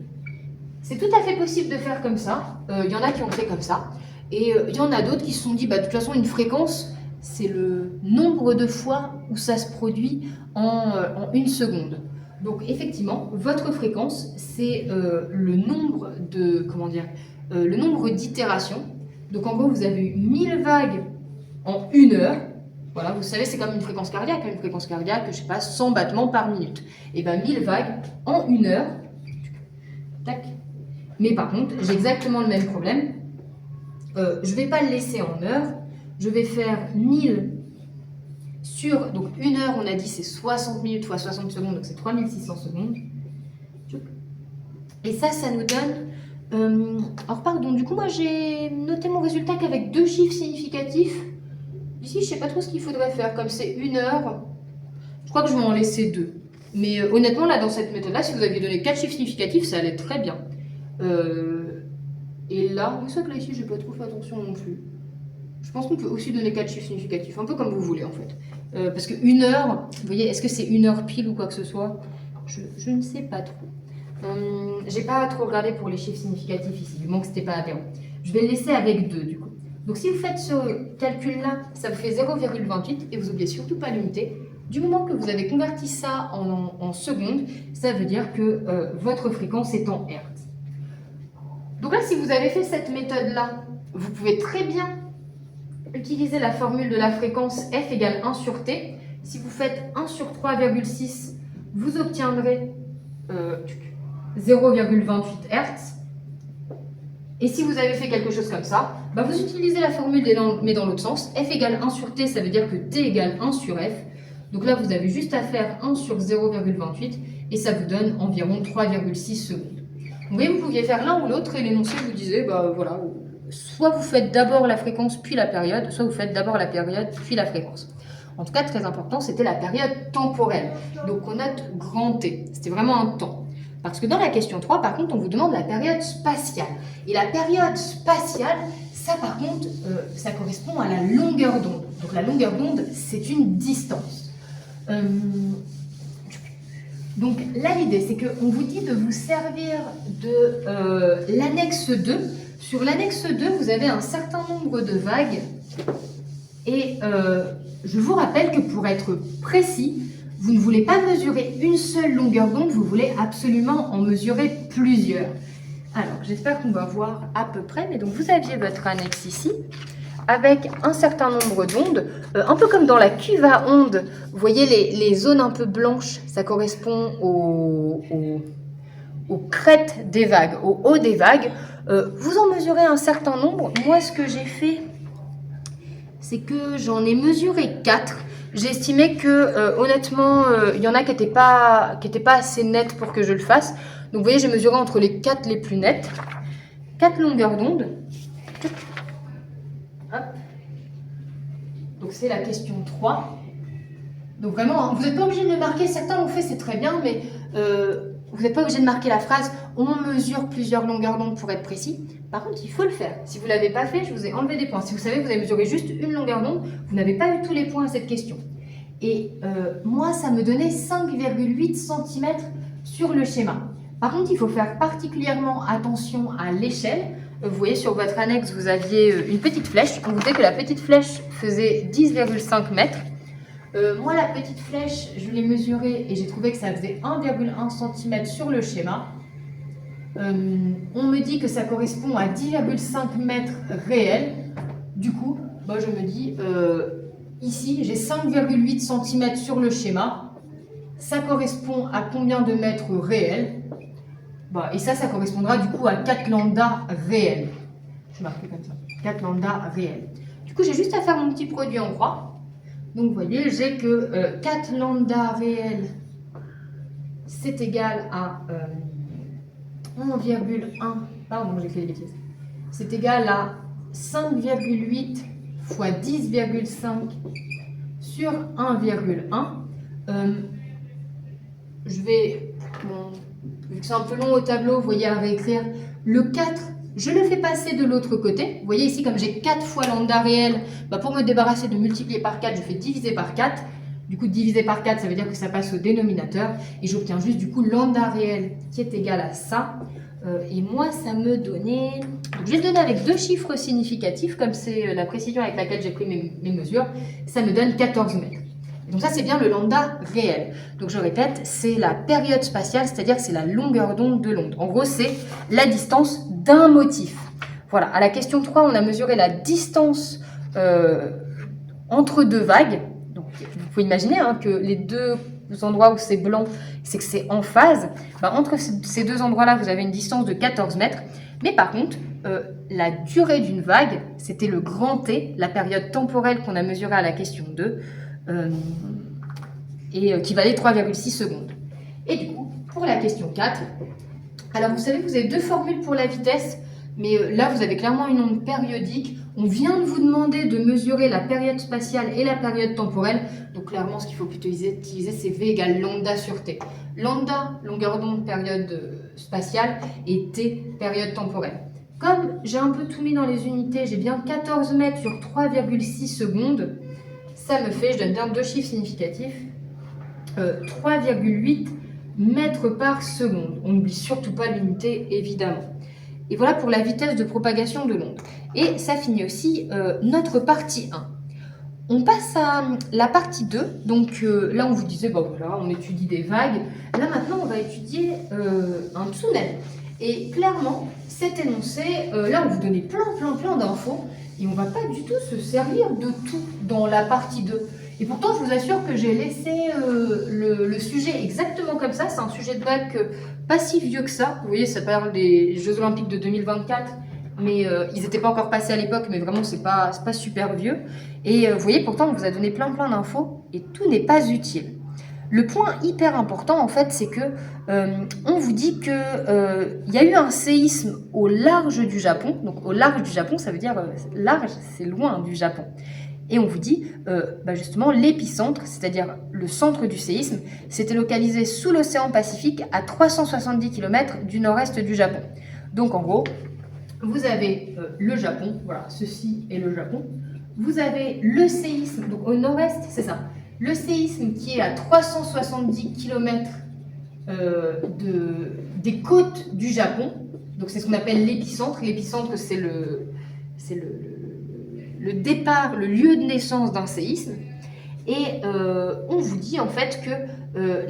C'est tout à fait possible de faire comme ça, il y en a qui ont fait comme ça, et il y en a d'autres qui se sont dit, de toute façon une fréquence, c'est le nombre de fois où ça se produit en 1 seconde. Donc effectivement, votre fréquence, c'est le nombre d'itérations. Donc en gros, vous avez eu 1000 vagues en 1 heure, Voilà, vous savez, c'est comme une fréquence cardiaque. Une fréquence cardiaque, je sais pas, 100 battements par minute. Et bien 1000 vagues en 1 heure. Tac. Mais par contre, j'ai exactement le même problème. Je ne vais pas le laisser en heure. Je vais faire 1000 sur... Donc 1 heure, on a dit, c'est 60 minutes fois 60 secondes. Donc c'est 3600 secondes. Et ça nous donne... alors pardon, du coup, moi j'ai noté mon résultat qu'avec 2 chiffres significatifs. Ici, je ne sais pas trop ce qu'il faudrait faire. Comme c'est 1 heure, je crois que je vais en laisser 2. Mais honnêtement, là, dans cette méthode-là, si vous aviez donné 4 chiffres significatifs, ça allait très bien. Et là, c'est vrai que là, ici, je n'ai pas trop fait attention non plus. Je pense qu'on peut aussi donner 4 chiffres significatifs, un peu comme vous voulez, en fait. Parce que 1 heure, vous voyez, est-ce que c'est 1 heure pile ou quoi que ce soit? Je ne sais pas trop. J'ai pas trop regardé pour les chiffres significatifs ici, du moment que c'était pas aberrant. Je vais le laisser avec 2, du coup. Donc si vous faites ce calcul-là, ça vous fait 0,28 et vous n'oubliez surtout pas l'unité. Du moment que vous avez converti ça en secondes, ça veut dire que votre fréquence est en Hertz. Donc là, si vous avez fait cette méthode-là, vous pouvez très bien utiliser la formule de la fréquence F égale 1 sur T. Si vous faites 1 sur 3,6, vous obtiendrez 0,28 Hertz. Et si vous avez fait quelque chose comme ça, bah vous utilisez la formule mais dans l'autre sens. F égale 1 sur T, ça veut dire que T égale 1 sur F. Donc là, vous avez juste à faire 1 sur 0,28 et ça vous donne environ 3,6 secondes. Vous voyez, vous pouviez faire l'un ou l'autre et l'énoncé vous disait, bah voilà, soit vous faites d'abord la fréquence puis la période, soit vous faites d'abord la période puis la fréquence. En tout cas, très important, c'était la période temporelle. Donc on note grand T, c'était vraiment un temps. Parce que dans la question 3, par contre, on vous demande la période spatiale. Et la période spatiale, ça par contre, ça correspond à la longueur d'onde. Donc la longueur d'onde, c'est une distance. Donc là, l'idée, c'est qu'on vous dit de vous servir de l'annexe 2. Sur l'annexe 2, vous avez un certain nombre de vagues. Et je vous rappelle que pour être précis, vous ne voulez pas mesurer une seule longueur d'onde, vous voulez absolument en mesurer plusieurs. Alors, j'espère qu'on va voir à peu près. Mais donc, vous aviez votre annexe ici, avec un certain nombre d'ondes, un peu comme dans la cuve à ondes. Vous voyez les zones un peu blanches, ça correspond aux crêtes des vagues, au haut des vagues. Vous en mesurez un certain nombre. Moi, ce que j'ai fait, c'est que j'en ai mesuré 4. J'ai estimé que, honnêtement, il y en a qui n'étaient pas assez nettes pour que je le fasse. Donc, vous voyez, j'ai mesuré entre les 4 les plus nettes. 4 longueurs d'onde. Hop. Donc, c'est la question 3. Donc, vraiment, hein, vous n'êtes pas obligé de le marquer. Certains l'ont fait, c'est très bien, mais vous n'êtes pas obligé de marquer la phrase « On mesure plusieurs longueurs d'onde pour être précis ». Par contre, il faut le faire. Si vous ne l'avez pas fait, je vous ai enlevé des points. Si vous savez que vous avez mesuré juste une longueur d'onde, vous n'avez pas eu tous les points à cette question. Et moi, ça me donnait 5,8 cm sur le schéma. Par contre, il faut faire particulièrement attention à l'échelle. Vous voyez, sur votre annexe, vous aviez une petite flèche. On vous dit que la petite flèche faisait 10,5 mètres. Moi, la petite flèche, je l'ai mesurée et j'ai trouvé que ça faisait 1,1 cm sur le schéma. On me dit que ça correspond à 10,5 mètres réels. Du coup, moi, je me dis, ici, j'ai 5,8 cm sur le schéma. Ça correspond à combien de mètres réels? Et ça correspondra du coup à 4 lambda réels. Je marque comme ça, 4 lambda réels. Du coup, j'ai juste à faire mon petit produit en croix. Donc, vous voyez, j'ai que 4 lambda réels, c'est égal à 1,1, pardon, j'ai fait des bêtises. C'est égal à 5,8 fois 10,5 sur 1,1. Je vais, vu que c'est un peu long au tableau, vous voyez, à réécrire. Le 4, je le fais passer de l'autre côté. Vous voyez ici, comme j'ai 4 fois lambda réel, pour me débarrasser de multiplier par 4, je fais diviser par 4. Du coup, diviser par 4, ça veut dire que ça passe au dénominateur. Et j'obtiens juste du coup lambda réel qui est égal à ça. Et moi, ça me donnait... Donc, je vais le donner avec 2 chiffres significatifs, comme c'est la précision avec laquelle j'ai pris mes mesures. Ça me donne 14 mètres. Et donc ça, c'est bien le lambda réel. Donc je répète, c'est la période spatiale, c'est-à-dire que c'est la longueur d'onde de l'onde. En gros, c'est la distance d'un motif. Voilà, à la question 3, on a mesuré la distance entre 2 vagues. Donc, vous pouvez imaginer hein, que les deux endroits où c'est blanc, c'est que c'est en phase. Ben, entre ces deux endroits-là, vous avez une distance de 14 mètres. Mais par contre, la durée d'une vague, c'était le grand T, la période temporelle qu'on a mesurée à la question 2, et qui valait 3,6 secondes. Et du coup, pour la question 4, alors vous savez que vous avez deux formules pour la vitesse, mais là vous avez clairement une onde périodique. On vient de vous demander de mesurer la période spatiale et la période temporelle. Donc clairement, ce qu'il faut plutôt utiliser, c'est V égale lambda sur T. Lambda, longueur d'onde, période spatiale, et T, période temporelle. Comme j'ai un peu tout mis dans les unités, j'ai bien 14 mètres sur 3,6 secondes. Ça me fait, je donne bien deux chiffres significatifs, 3,8 mètres par seconde. On n'oublie surtout pas l'unité, évidemment. Et voilà pour la vitesse de propagation de l'onde. Et ça finit aussi notre partie 1. On passe à la partie 2. Donc là, on vous disait, bah voilà, on étudie des vagues. Là, maintenant, on va étudier un tsunami. Et clairement, cet énoncé, là, on vous donnait plein d'infos. Et on ne va pas du tout se servir de tout dans la partie 2. Et pourtant, je vous assure que j'ai laissé le sujet exactement comme ça. C'est un sujet de bac pas si vieux que ça. Vous voyez, ça parle des Jeux Olympiques de 2024, mais ils n'étaient pas encore passés à l'époque, mais vraiment, c'est pas super vieux. Et vous voyez, pourtant, on vous a donné plein d'infos, et tout n'est pas utile. Le point hyper important, en fait, c'est que on vous dit que y a eu un séisme au large du Japon. Donc, au large du Japon, ça veut dire large, c'est loin du Japon. Et on vous dit, justement, l'épicentre, c'est-à-dire le centre du séisme, s'était localisé sous l'océan Pacifique à 370 km du nord-est du Japon. Donc, en gros, vous avez le Japon, voilà, ceci est le Japon. Vous avez le séisme, donc au nord-est, c'est ça, le séisme qui est à 370 km des côtes du Japon. Donc, c'est ce qu'on appelle l'épicentre. L'épicentre, c'est le départ, le lieu de naissance d'un séisme. Et on vous dit en fait que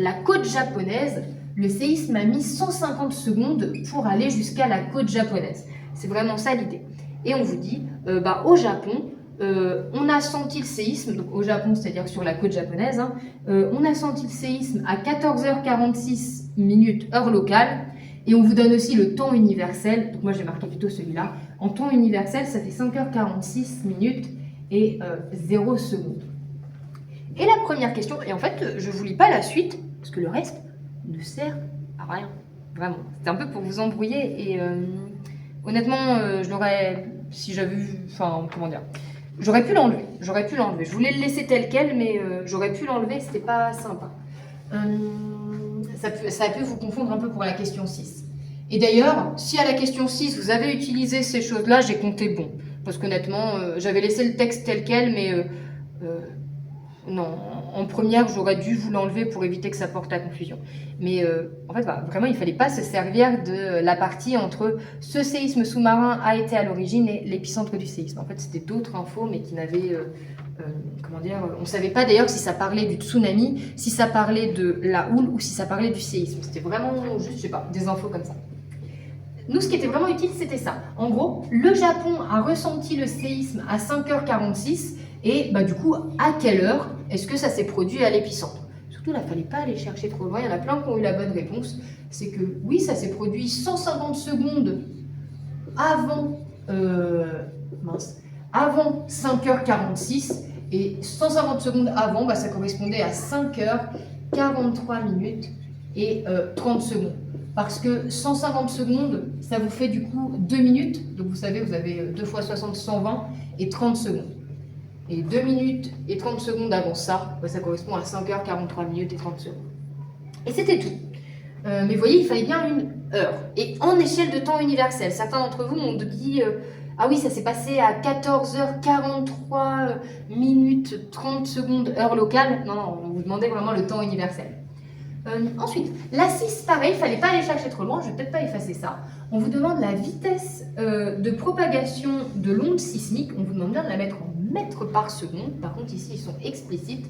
la côte japonaise, le séisme a mis 150 secondes pour aller jusqu'à la côte japonaise. C'est vraiment ça l'idée. Et on vous dit, au Japon, on a senti le séisme, donc au Japon, c'est-à-dire sur la côte japonaise, hein, on a senti le séisme à 14h46 minutes heure locale. Et on vous donne aussi le temps universel. Donc moi, j'ai marqué plutôt celui-là. En temps universel, ça fait 5h46 minutes et 0 secondes. Et la première question, et en fait, je ne vous lis pas la suite, parce que le reste ne sert à rien. Vraiment. C'était un peu pour vous embrouiller. Et honnêtement, je l'aurais, si j'avais vu, enfin, comment dire, j'aurais pu l'enlever. Je voulais le laisser tel quel, mais j'aurais pu l'enlever, c'était pas sympa. Ça a pu vous confondre un peu pour la question 6. Et d'ailleurs, si à la question 6, vous avez utilisé ces choses-là, j'ai compté bon. Parce qu'honnêtement, j'avais laissé le texte tel quel, mais non, en première, j'aurais dû vous l'enlever pour éviter que ça porte à confusion. Mais en fait, vraiment, il ne fallait pas se servir de la partie entre ce séisme sous-marin a été à l'origine et l'épicentre du séisme. En fait, c'était d'autres infos, mais qui n'avaient... on ne savait pas d'ailleurs si ça parlait du tsunami, si ça parlait de la houle ou si ça parlait du séisme. C'était vraiment juste, je sais pas, des infos comme ça. Nous, ce qui était vraiment utile, c'était ça. En gros, le Japon a ressenti le séisme à 5h46 et du coup, à quelle heure est-ce que ça s'est produit à l'épicentre? Surtout, là, il ne fallait pas aller chercher trop loin. Il y en a plein qui ont eu la bonne réponse. C'est que oui, ça s'est produit 150 secondes avant, avant 5h46 et 150 secondes avant, ça correspondait à 5h43 minutes et 30 secondes. Parce que 150 secondes, ça vous fait du coup 2 minutes. Donc vous savez, vous avez 2 fois 60, 120 et 30 secondes. Et 2 minutes et 30 secondes avant ça, ça correspond à 5h43 minutes et 30 secondes. Et c'était tout. Mais vous voyez, il fallait bien une heure. Et en échelle de temps universel. Certains d'entre vous m'ont dit ah oui, ça s'est passé à 14h43 minutes 30 secondes heure locale. Non, on vous demandait vraiment le temps universel. Ensuite, la 6, pareil, il ne fallait pas aller chercher trop loin, je ne vais peut-être pas effacer ça. On vous demande la vitesse de propagation de l'onde sismique, on vous demande bien de la mettre en mètres par seconde, par contre ici ils sont explicites.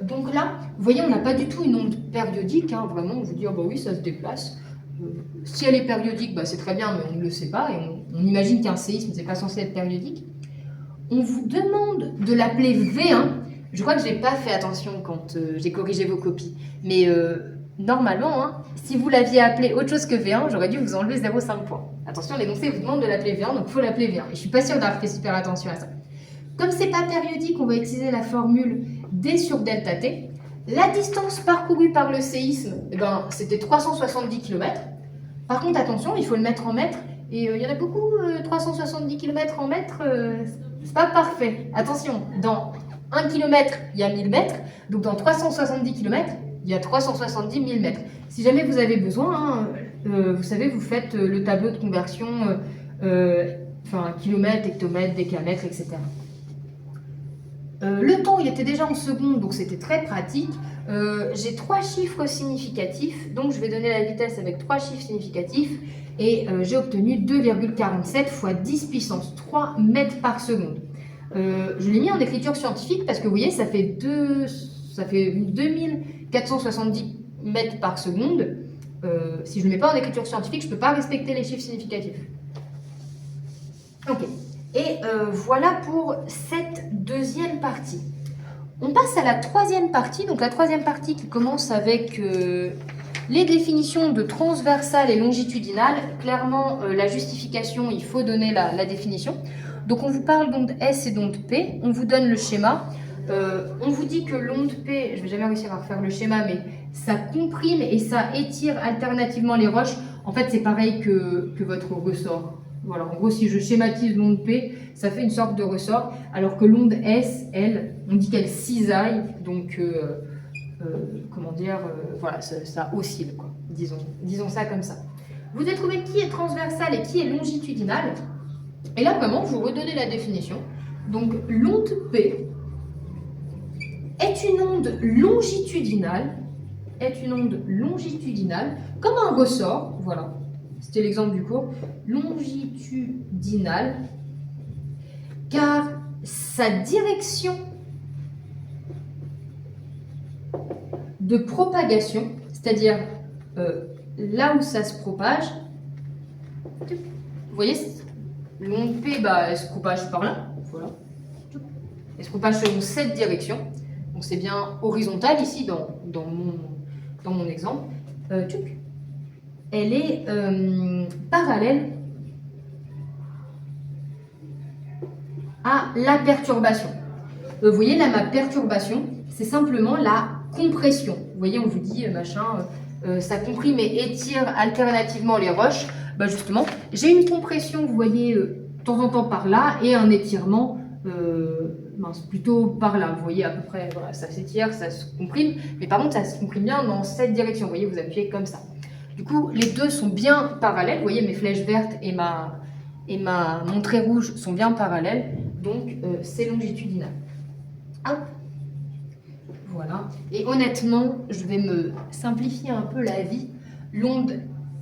Donc là, vous voyez, on n'a pas du tout une onde périodique, hein, vraiment, on vous dit, oui, ça se déplace. Si elle est périodique, c'est très bien, mais on ne le sait pas, et on imagine qu'un séisme, ce n'est pas censé être périodique. On vous demande de l'appeler V1, Je crois que je n'ai pas fait attention quand j'ai corrigé vos copies. Mais normalement, hein, si vous l'aviez appelé autre chose que V1, j'aurais dû vous enlever 0,5 points. Attention, l'énoncé vous demande de l'appeler V1, donc il faut l'appeler V1. Et je ne suis pas sûre d'avoir fait super attention à ça. Comme c'est pas périodique, on va utiliser la formule D sur delta T. La distance parcourue par le séisme, eh ben, c'était 370 km. Par contre, attention, il faut le mettre en mètres. Et il y en a beaucoup, 370 km en mètres, c'est pas parfait. Attention, dans 1 km, il y a 1000 mètres. Donc dans 370 km, il y a 370 000 mètres. Si jamais vous avez besoin, hein, vous savez, vous faites le tableau de conversion, kilomètres, hectomètres, décamètres, etc. Le temps, il était déjà en secondes, donc c'était très pratique. J'ai 3 chiffres significatifs, donc je vais donner la vitesse avec 3 chiffres significatifs, et j'ai obtenu 2,47 fois 10 puissance 3 mètres par seconde. Je l'ai mis en écriture scientifique parce que vous voyez, ça fait 2470 mètres par seconde. Si je ne le mets pas en écriture scientifique, je ne peux pas respecter les chiffres significatifs. Ok. Et voilà pour cette deuxième partie. On passe à la troisième partie. Donc la troisième partie qui commence avec les définitions de transversale et longitudinale. Clairement, la justification, il faut donner la définition. Donc on vous parle d'onde S et d'onde P. On vous donne le schéma. On vous dit que l'onde P, je ne vais jamais réussir à refaire le schéma, mais ça comprime et ça étire alternativement les roches. En fait, c'est pareil que votre ressort. Voilà, en gros, si je schématise l'onde P, ça fait une sorte de ressort, alors que l'onde S, elle, on dit qu'elle cisaille, donc, voilà, ça oscille, quoi. Disons ça comme ça. Vous avez trouvé qui est transversal et qui est longitudinal. Et là, vraiment, vous redonnez la définition. Donc, l'onde P est une onde longitudinale, comme un ressort, voilà. C'était l'exemple du cours, longitudinal, car sa direction de propagation, c'est-à-dire là où ça se propage, vous voyez, l'onde P, elle se propage par là, voilà. Elle se propage selon cette direction, donc c'est bien horizontal ici dans mon exemple. Elle est parallèle à la perturbation. Vous voyez là, ma perturbation, c'est simplement la compression. Vous voyez, on vous dit, ça comprime et étire alternativement les roches. Justement, j'ai une compression, vous voyez, de temps en temps par là, et un étirement plutôt par là. Vous voyez, à peu près, voilà, ça s'étire, ça se comprime, mais par contre, ça se comprime bien dans cette direction. Vous voyez, vous appuyez comme ça. Du coup, les deux sont bien parallèles. Vous voyez, mes flèches vertes et mon trait rouge sont bien parallèles. Donc, c'est longitudinal. Hop. Voilà. Et honnêtement, je vais me simplifier un peu la vie. L'onde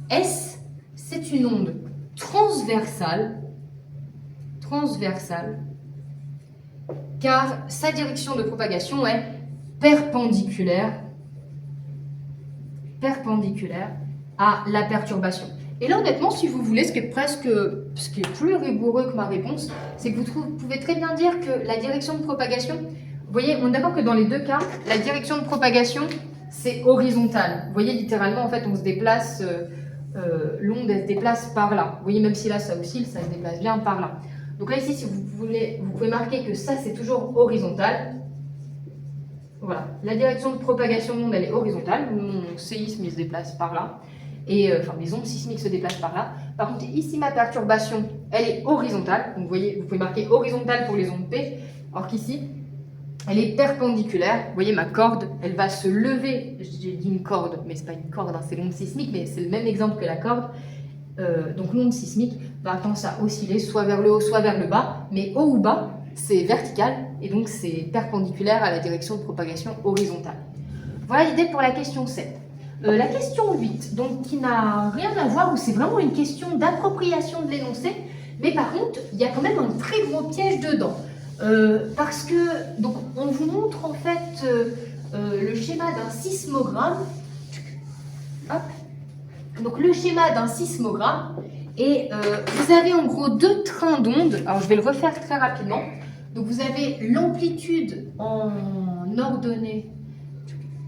S, c'est une onde transversale, car sa direction de propagation est perpendiculaire à la perturbation. Et là, honnêtement, si vous voulez, ce qui est plus rigoureux que ma réponse, c'est que vous pouvez très bien dire que la direction de propagation, vous voyez, on est d'accord que dans les deux cas, la direction de propagation, c'est horizontal. Vous voyez, littéralement, en fait, on se déplace, l'onde, elle se déplace par là. Vous voyez, même si là, ça oscille, ça se déplace bien par là. Donc là, ici, si vous pouvez marquer que ça, c'est toujours horizontal. Voilà, la direction de propagation de l'onde, elle est horizontale. Mon séisme, il se déplace par là. Et les ondes sismiques se déplacent par là. Par contre, ici, ma perturbation, elle est horizontale. Donc, vous voyez, vous pouvez marquer horizontale pour les ondes P. Alors qu'ici, elle est perpendiculaire. Vous voyez, ma corde, elle va se lever. J'ai dit une corde, mais ce n'est pas une corde, hein, c'est l'onde sismique, mais c'est le même exemple que la corde. Donc, l'onde sismique va tendance à osciller soit vers le haut, soit vers le bas. Mais haut ou bas, c'est vertical et donc c'est perpendiculaire à la direction de propagation horizontale. Voilà l'idée pour la question 7. La question 8, donc qui n'a rien à voir, où c'est vraiment une question d'appropriation de l'énoncé, mais par contre, il y a quand même un très gros piège dedans. Parce que, donc, on vous montre en fait le schéma d'un sismogramme. Hop. Donc, le schéma d'un sismogramme. Et vous avez en gros deux trains d'ondes. Alors, je vais le refaire très rapidement. Donc vous avez l'amplitude en ordonnée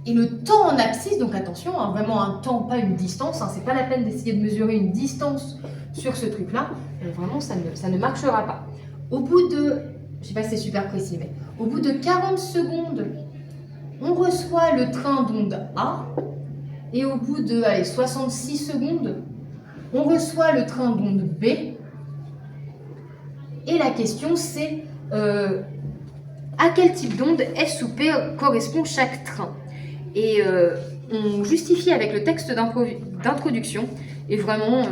et le temps en abscisse, donc attention, hein, vraiment un temps, pas une distance, hein, c'est pas la peine d'essayer de mesurer une distance sur ce truc-là, vraiment ça ne marchera pas. Au bout de, je sais pas si c'est super précis, mais au bout de 40 secondes, on reçoit le train d'onde A, et au bout de 66 secondes, on reçoit le train d'onde B, et la question c'est à quel type d'onde S ou P correspond chaque train. Et on justifie avec le texte d'introduction. Et vraiment,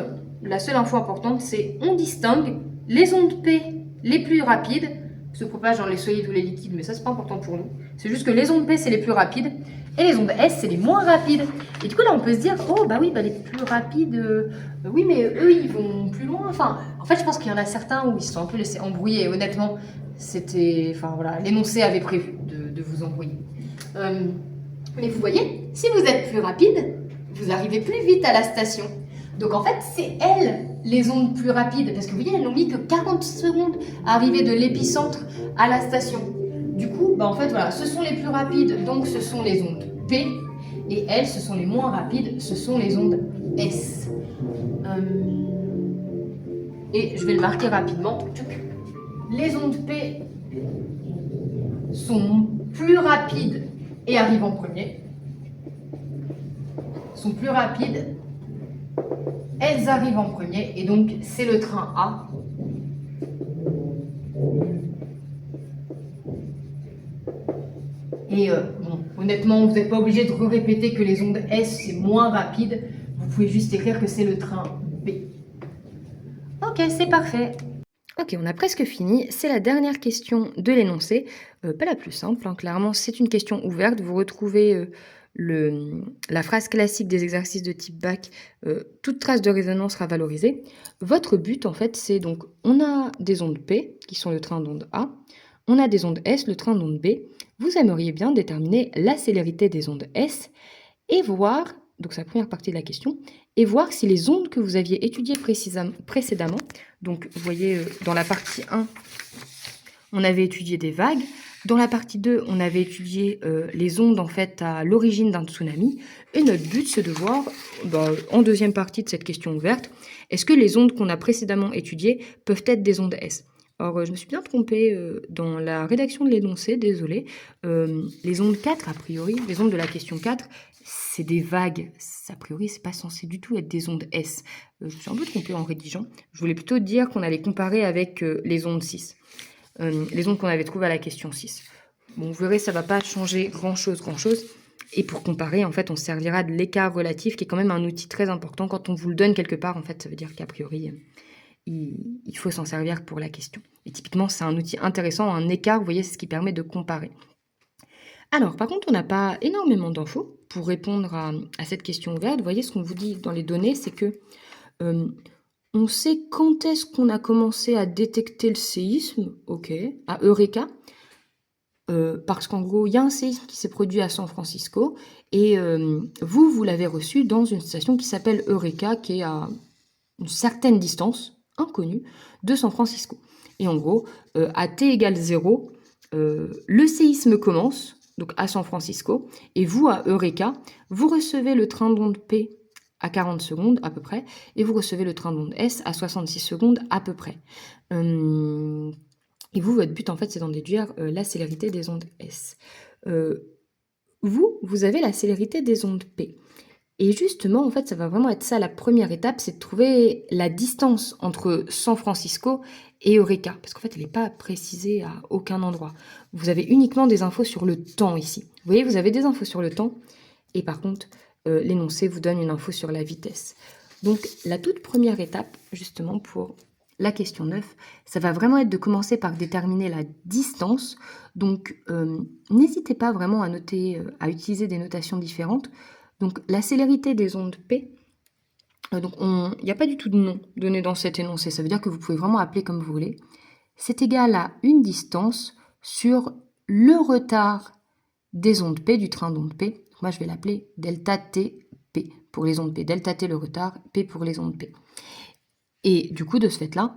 la seule info importante, c'est on distingue les ondes P les plus rapides, se propagent dans les solides ou les liquides, mais ça, c'est pas important pour nous. C'est juste que les ondes P, c'est les plus rapides, et les ondes S, c'est les moins rapides. Et du coup, là, on peut se dire, oh, bah oui, bah, les plus rapides, oui, mais eux, ils vont plus loin. Enfin, en fait, je pense qu'il y en a certains où ils se sont un peu laissés embrouiller. Et honnêtement, c'était, enfin voilà, l'énoncé avait prévu de vous embrouiller. Mais vous voyez, si vous êtes plus rapide, vous arrivez plus vite à la station. Donc en fait, c'est elles les ondes plus rapides, parce que vous voyez, elles n'ont mis que 40 secondes à arriver de l'épicentre à la station. Du coup, bah en fait, voilà, ce sont les plus rapides, donc ce sont les ondes P, et elles, ce sont les moins rapides, ce sont les ondes S. Et je vais le marquer rapidement. Les ondes P sont plus rapides et arrivent en premier. Sont plus rapides, elles arrivent en premier, et donc c'est le train A. Et bon, honnêtement, vous n'êtes pas obligé de répéter que les ondes S, c'est moins rapide. Vous pouvez juste écrire que c'est le train B. Ok, c'est parfait. Ok, on a presque fini. C'est la dernière question de l'énoncé. Pas la plus simple, hein. Clairement, c'est une question ouverte. Vous retrouvez la phrase classique des exercices de type bac. Toute trace de raisonnement sera valorisée. Votre but, en fait, c'est donc, on a des ondes P, qui sont le train d'onde A. On a des ondes S, le train d'onde B. Vous aimeriez bien déterminer la célérité des ondes S et voir, donc c'est la première partie de la question, et voir si les ondes que vous aviez étudiées précédemment, donc vous voyez dans la partie 1, on avait étudié des vagues, dans la partie 2, on avait étudié les ondes en fait à l'origine d'un tsunami, et notre but c'est de voir, en deuxième partie de cette question ouverte, est-ce que les ondes qu'on a précédemment étudiées peuvent être des ondes S? Alors, je me suis bien trompée dans la rédaction de l'énoncé, désolée. Les ondes 4, a priori, les ondes de la question 4, c'est des vagues. A priori, c'est pas censé du tout être des ondes S. Je me suis un peu trompée en rédigeant. Je voulais plutôt dire qu'on allait comparer avec les ondes 6. Les ondes qu'on avait trouvées à la question 6. Bon, vous verrez, ça va pas changer grand-chose. Et pour comparer, en fait, on se servira de l'écart relatif, qui est quand même un outil très important. Quand on vous le donne quelque part, en fait, ça veut dire qu'a priori, il faut s'en servir pour la question. Et typiquement, c'est un outil intéressant, un écart, vous voyez, c'est ce qui permet de comparer. Alors, par contre, on n'a pas énormément d'infos pour répondre à cette question ouverte. Vous voyez, ce qu'on vous dit dans les données, c'est que on sait quand est-ce qu'on a commencé à détecter le séisme, ok, à Eureka, parce qu'en gros, il y a un séisme qui s'est produit à San Francisco, et vous l'avez reçu dans une station qui s'appelle Eureka, qui est à une certaine distance, inconnue, de San Francisco. Et en gros, à t égale 0, le séisme commence, donc à San Francisco, et vous, à Eureka, vous recevez le train d'onde P à 40 secondes à peu près, et vous recevez le train d'onde S à 66 secondes à peu près. Et vous, votre but, en fait, c'est d'en déduire la célérité des ondes S. Vous avez la célérité des ondes P. Et justement, en fait, ça va vraiment être ça la première étape, c'est de trouver la distance entre San Francisco et Eureka, parce qu'en fait, elle n'est pas précisée à aucun endroit. Vous avez uniquement des infos sur le temps ici. Vous voyez, vous avez des infos sur le temps, et par contre, l'énoncé vous donne une info sur la vitesse. Donc, la toute première étape, justement, pour la question 9, ça va vraiment être de commencer par déterminer la distance. Donc, n'hésitez pas vraiment à noter, à utiliser des notations différentes. Donc, la célérité des ondes P, donc il n'y a pas du tout de nom donné dans cet énoncé. Ça veut dire que vous pouvez vraiment appeler comme vous voulez. C'est égal à une distance sur le retard des ondes P, du train d'onde P. Moi, je vais l'appeler delta T P pour les ondes P. Delta T le retard, P pour les ondes P. Et du coup, de ce fait-là,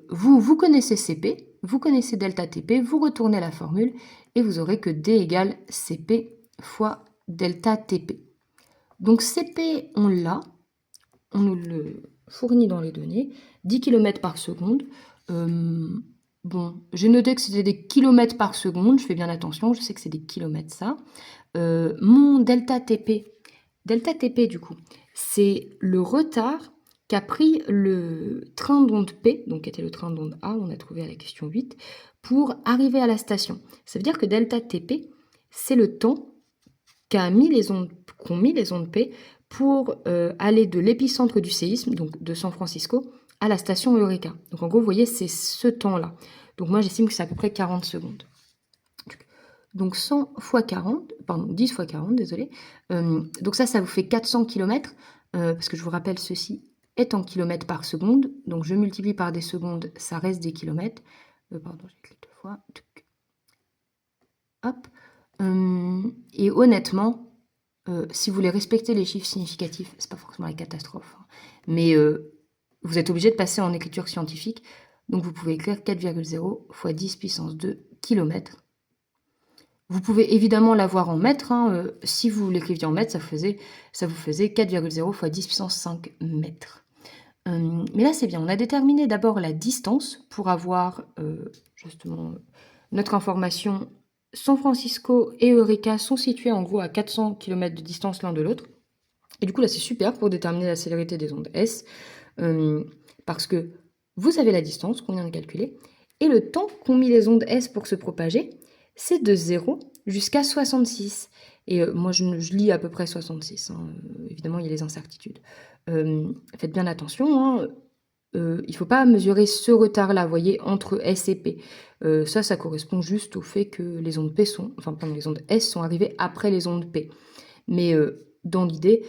vous connaissez CP, vous connaissez delta TP, vous retournez la formule et vous aurez que D égale CP fois delta TP. Donc CP, on l'a, on nous le fournit dans les données, 10 km par seconde. Bon, j'ai noté que c'était des kilomètres par seconde, je fais bien attention, je sais que c'est des kilomètres ça. Mon delta TP du coup, c'est le retard qu'a pris le train d'onde P, donc qui était le train d'onde A, on a trouvé à la question 8, pour arriver à la station. Ça veut dire que delta TP, c'est le temps qu'ont mis les ondes P pour aller de l'épicentre du séisme, donc de San Francisco, à la station Eureka. Donc en gros, vous voyez, c'est ce temps-là. Donc moi, j'estime que c'est à peu près 40 secondes. Donc 100 fois 40, pardon, 10 fois 40, désolé. Donc ça vous fait 400 km, parce que je vous rappelle, ceci est en kilomètres par seconde. Donc je multiplie par des secondes, ça reste des kilomètres. Pardon, j'ai cliqué 2 fois. Hop. Et honnêtement, si vous voulez respecter les chiffres significatifs, c'est pas forcément la catastrophe, hein, mais vous êtes obligé de passer en écriture scientifique. Donc vous pouvez écrire 4,0 fois 10 puissance 2 km. Vous pouvez évidemment l'avoir en mètres. Hein, si vous l'écriviez en mètres, ça vous faisait 4,0 fois 10 puissance 5 mètres. Mais là, c'est bien. On a déterminé d'abord la distance pour avoir justement notre information. San Francisco et Eureka sont situés en gros à 400 km de distance l'un de l'autre. Et du coup, là, c'est super pour déterminer la célérité des ondes S, parce que vous avez la distance qu'on vient de calculer, et le temps qu'ont mis les ondes S pour se propager, c'est de 0 jusqu'à 66. Et moi, je lis à peu près 66. Hein. Évidemment, il y a les incertitudes. Faites bien attention, hein. Il ne faut pas mesurer ce retard-là, vous voyez, entre S et P. Ça correspond juste au fait que les ondes les ondes S sont arrivées après les ondes P. Mais dans l'idée,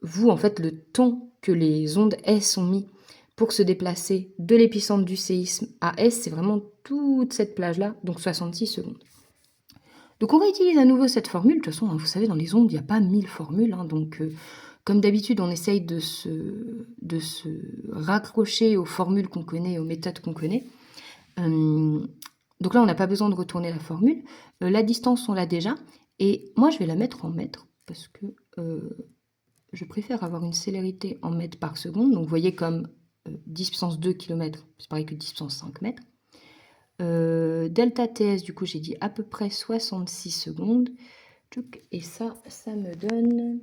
vous, en fait, le temps que les ondes S ont mis pour se déplacer de l'épicentre du séisme à S, c'est vraiment toute cette plage-là, donc 66 secondes. Donc on réutilise à nouveau cette formule. De toute façon, hein, vous savez, dans les ondes, il n'y a pas 1000 formules. Hein, donc comme d'habitude, on essaye de se raccrocher aux formules qu'on connaît, aux méthodes qu'on connaît. Donc là, on n'a pas besoin de retourner la formule. La distance, on l'a déjà. Et moi, je vais la mettre en mètres parce que je préfère avoir une célérité en mètres par seconde. Donc vous voyez comme 10 puissance 2 km, c'est pareil que 10 puissance 5 mètres. Delta TS, du coup, j'ai dit à peu près 66 secondes. Et ça me donne...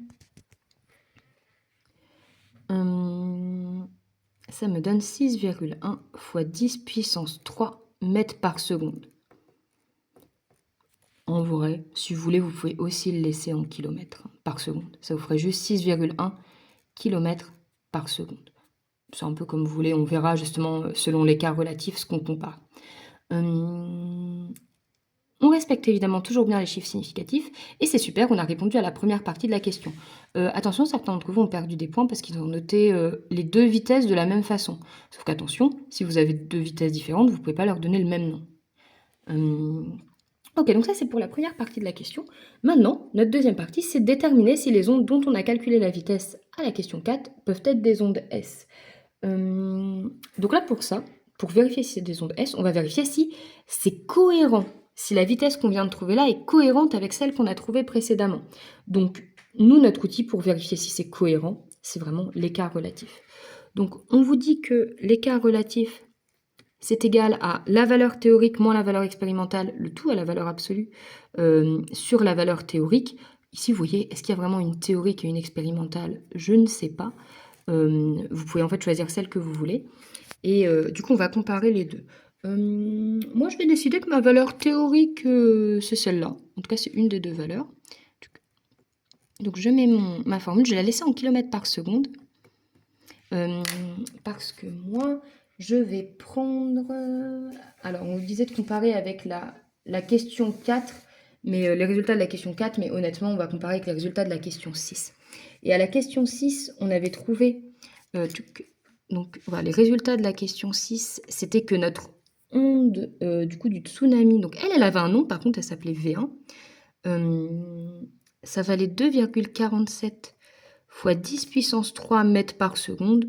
ça me donne 6,1 fois 10 puissance 3 mètres par seconde. En vrai, si vous voulez, vous pouvez aussi le laisser en kilomètres par seconde. Ça vous ferait juste 6,1 km par seconde. C'est un peu comme vous voulez, on verra justement selon l'écart relatif ce qu'on compare. On respecte évidemment toujours bien les chiffres significatifs et c'est super, on a répondu à la première partie de la question. Attention, certains d'entre vous ont perdu des points parce qu'ils ont noté les deux vitesses de la même façon. Sauf qu'attention, si vous avez deux vitesses différentes, vous ne pouvez pas leur donner le même nom. Ok, donc ça c'est pour la première partie de la question. Maintenant, notre deuxième partie, c'est de déterminer si les ondes dont on a calculé la vitesse à la question 4 peuvent être des ondes S. Donc là pour ça, pour vérifier si c'est des ondes S, on va vérifier si c'est cohérent, si la vitesse qu'on vient de trouver là est cohérente avec celle qu'on a trouvée précédemment. Donc nous, notre outil pour vérifier si c'est cohérent, c'est vraiment l'écart relatif. Donc on vous dit que l'écart relatif, c'est égal à la valeur théorique moins la valeur expérimentale, le tout à la valeur absolue, sur la valeur théorique. Ici, vous voyez, est-ce qu'il y a vraiment une théorique et une expérimentale? Je ne sais pas. Vous pouvez en fait choisir celle que vous voulez. Et du coup, on va comparer les deux. Moi, je vais décider que ma valeur théorique, c'est celle-là. En tout cas, c'est une des deux valeurs. Donc, je mets ma formule. Je vais la laisser en kilomètres par seconde. Parce que moi, je vais prendre... alors, on vous disait de comparer avec la question 4, mais les résultats de la question 4, mais honnêtement, on va comparer avec les résultats de la question 6. Et à la question 6, on avait trouvé... donc, voilà, les résultats de la question 6, c'était que notre onde, du coup, du tsunami, donc elle avait un nom, par contre, elle s'appelait V1. Ça valait 2,47 fois 10 puissance 3 mètres par seconde.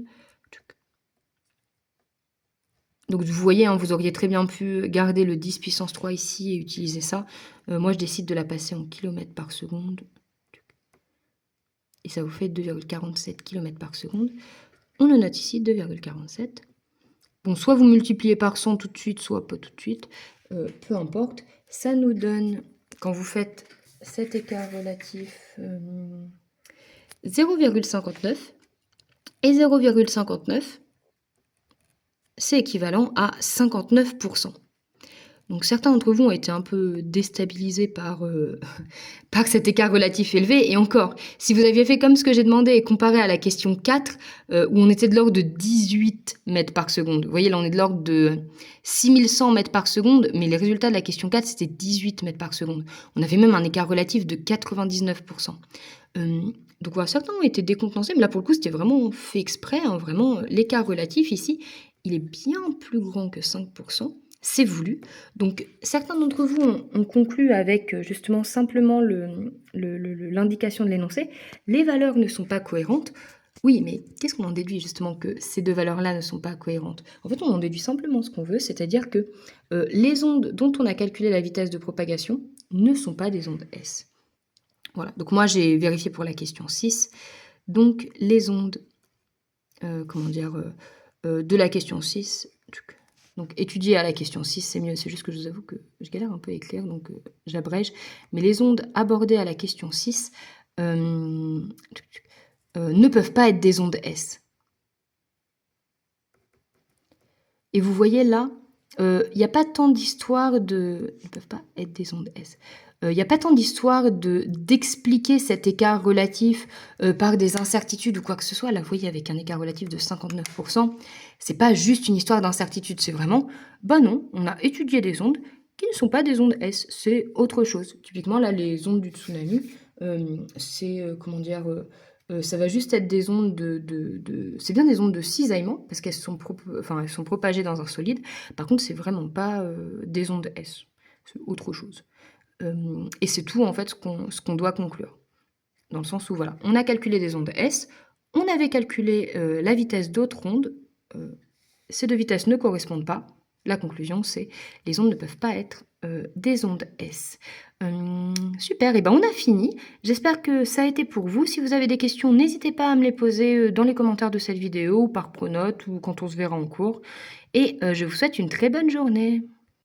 Donc vous voyez, hein, vous auriez très bien pu garder le 10 puissance 3 ici et utiliser ça. Moi, je décide de la passer en kilomètres par seconde. Et ça vous fait 2,47 km par seconde. On le note ici, 2,47. Bon, soit vous multipliez par 100 tout de suite, soit pas tout de suite. Peu importe. Ça nous donne, quand vous faites cet écart relatif, 0,59. Et 0,59, c'est équivalent à 59%. Donc certains d'entre vous ont été un peu déstabilisés par, par cet écart relatif élevé. Et encore, si vous aviez fait comme ce que j'ai demandé et comparé à la question 4, où on était de l'ordre de 18 mètres par seconde. Vous voyez, là on est de l'ordre de 6100 mètres par seconde, mais les résultats de la question 4, c'était 18 mètres par seconde. On avait même un écart relatif de 99%. Donc voilà, certains ont été décontenancés, mais là pour le coup c'était vraiment fait exprès, hein, vraiment l'écart relatif ici, il est bien plus grand que 5%, c'est voulu. Donc certains d'entre vous ont conclu avec justement simplement l'indication de l'énoncé, les valeurs ne sont pas cohérentes. Oui, mais qu'est-ce qu'on en déduit justement que ces deux valeurs-là ne sont pas cohérentes? En fait, on en déduit simplement ce qu'on veut, c'est-à-dire que les ondes dont on a calculé la vitesse de propagation ne sont pas des ondes S. Voilà, donc moi j'ai vérifié pour la question 6. Donc les ondes, de la question 6, donc étudier à la question 6 c'est mieux, c'est juste que je vous avoue que je galère un peu à écrire, donc j'abrège. Mais les ondes abordées à la question 6 ne peuvent pas être des ondes S. Et vous voyez là, il n'y a pas tant d'histoire de... Ils ne peuvent pas être des ondes S. Il n'y a pas tant d'histoire d'expliquer cet écart relatif par des incertitudes ou quoi que ce soit. Là, vous voyez, avec un écart relatif de 59%, c'est pas juste une histoire d'incertitude, c'est vraiment, bah non, on a étudié des ondes qui ne sont pas des ondes S, c'est autre chose. Typiquement, là, les ondes du tsunami, c'est, ça va juste être des ondes c'est bien des ondes de cisaillement, parce qu'elles sont, elles sont propagées dans un solide. Par contre, c'est vraiment pas des ondes S, c'est autre chose. Et c'est tout en fait ce qu'on doit conclure. Dans le sens où voilà, on a calculé des ondes S, on avait calculé la vitesse d'autres ondes, ces deux vitesses ne correspondent pas. La conclusion c'est les ondes ne peuvent pas être des ondes S. Super, et ben on a fini. J'espère que ça a été pour vous. Si vous avez des questions, n'hésitez pas à me les poser dans les commentaires de cette vidéo ou par pronote ou quand on se verra en cours. Et je vous souhaite une très bonne journée.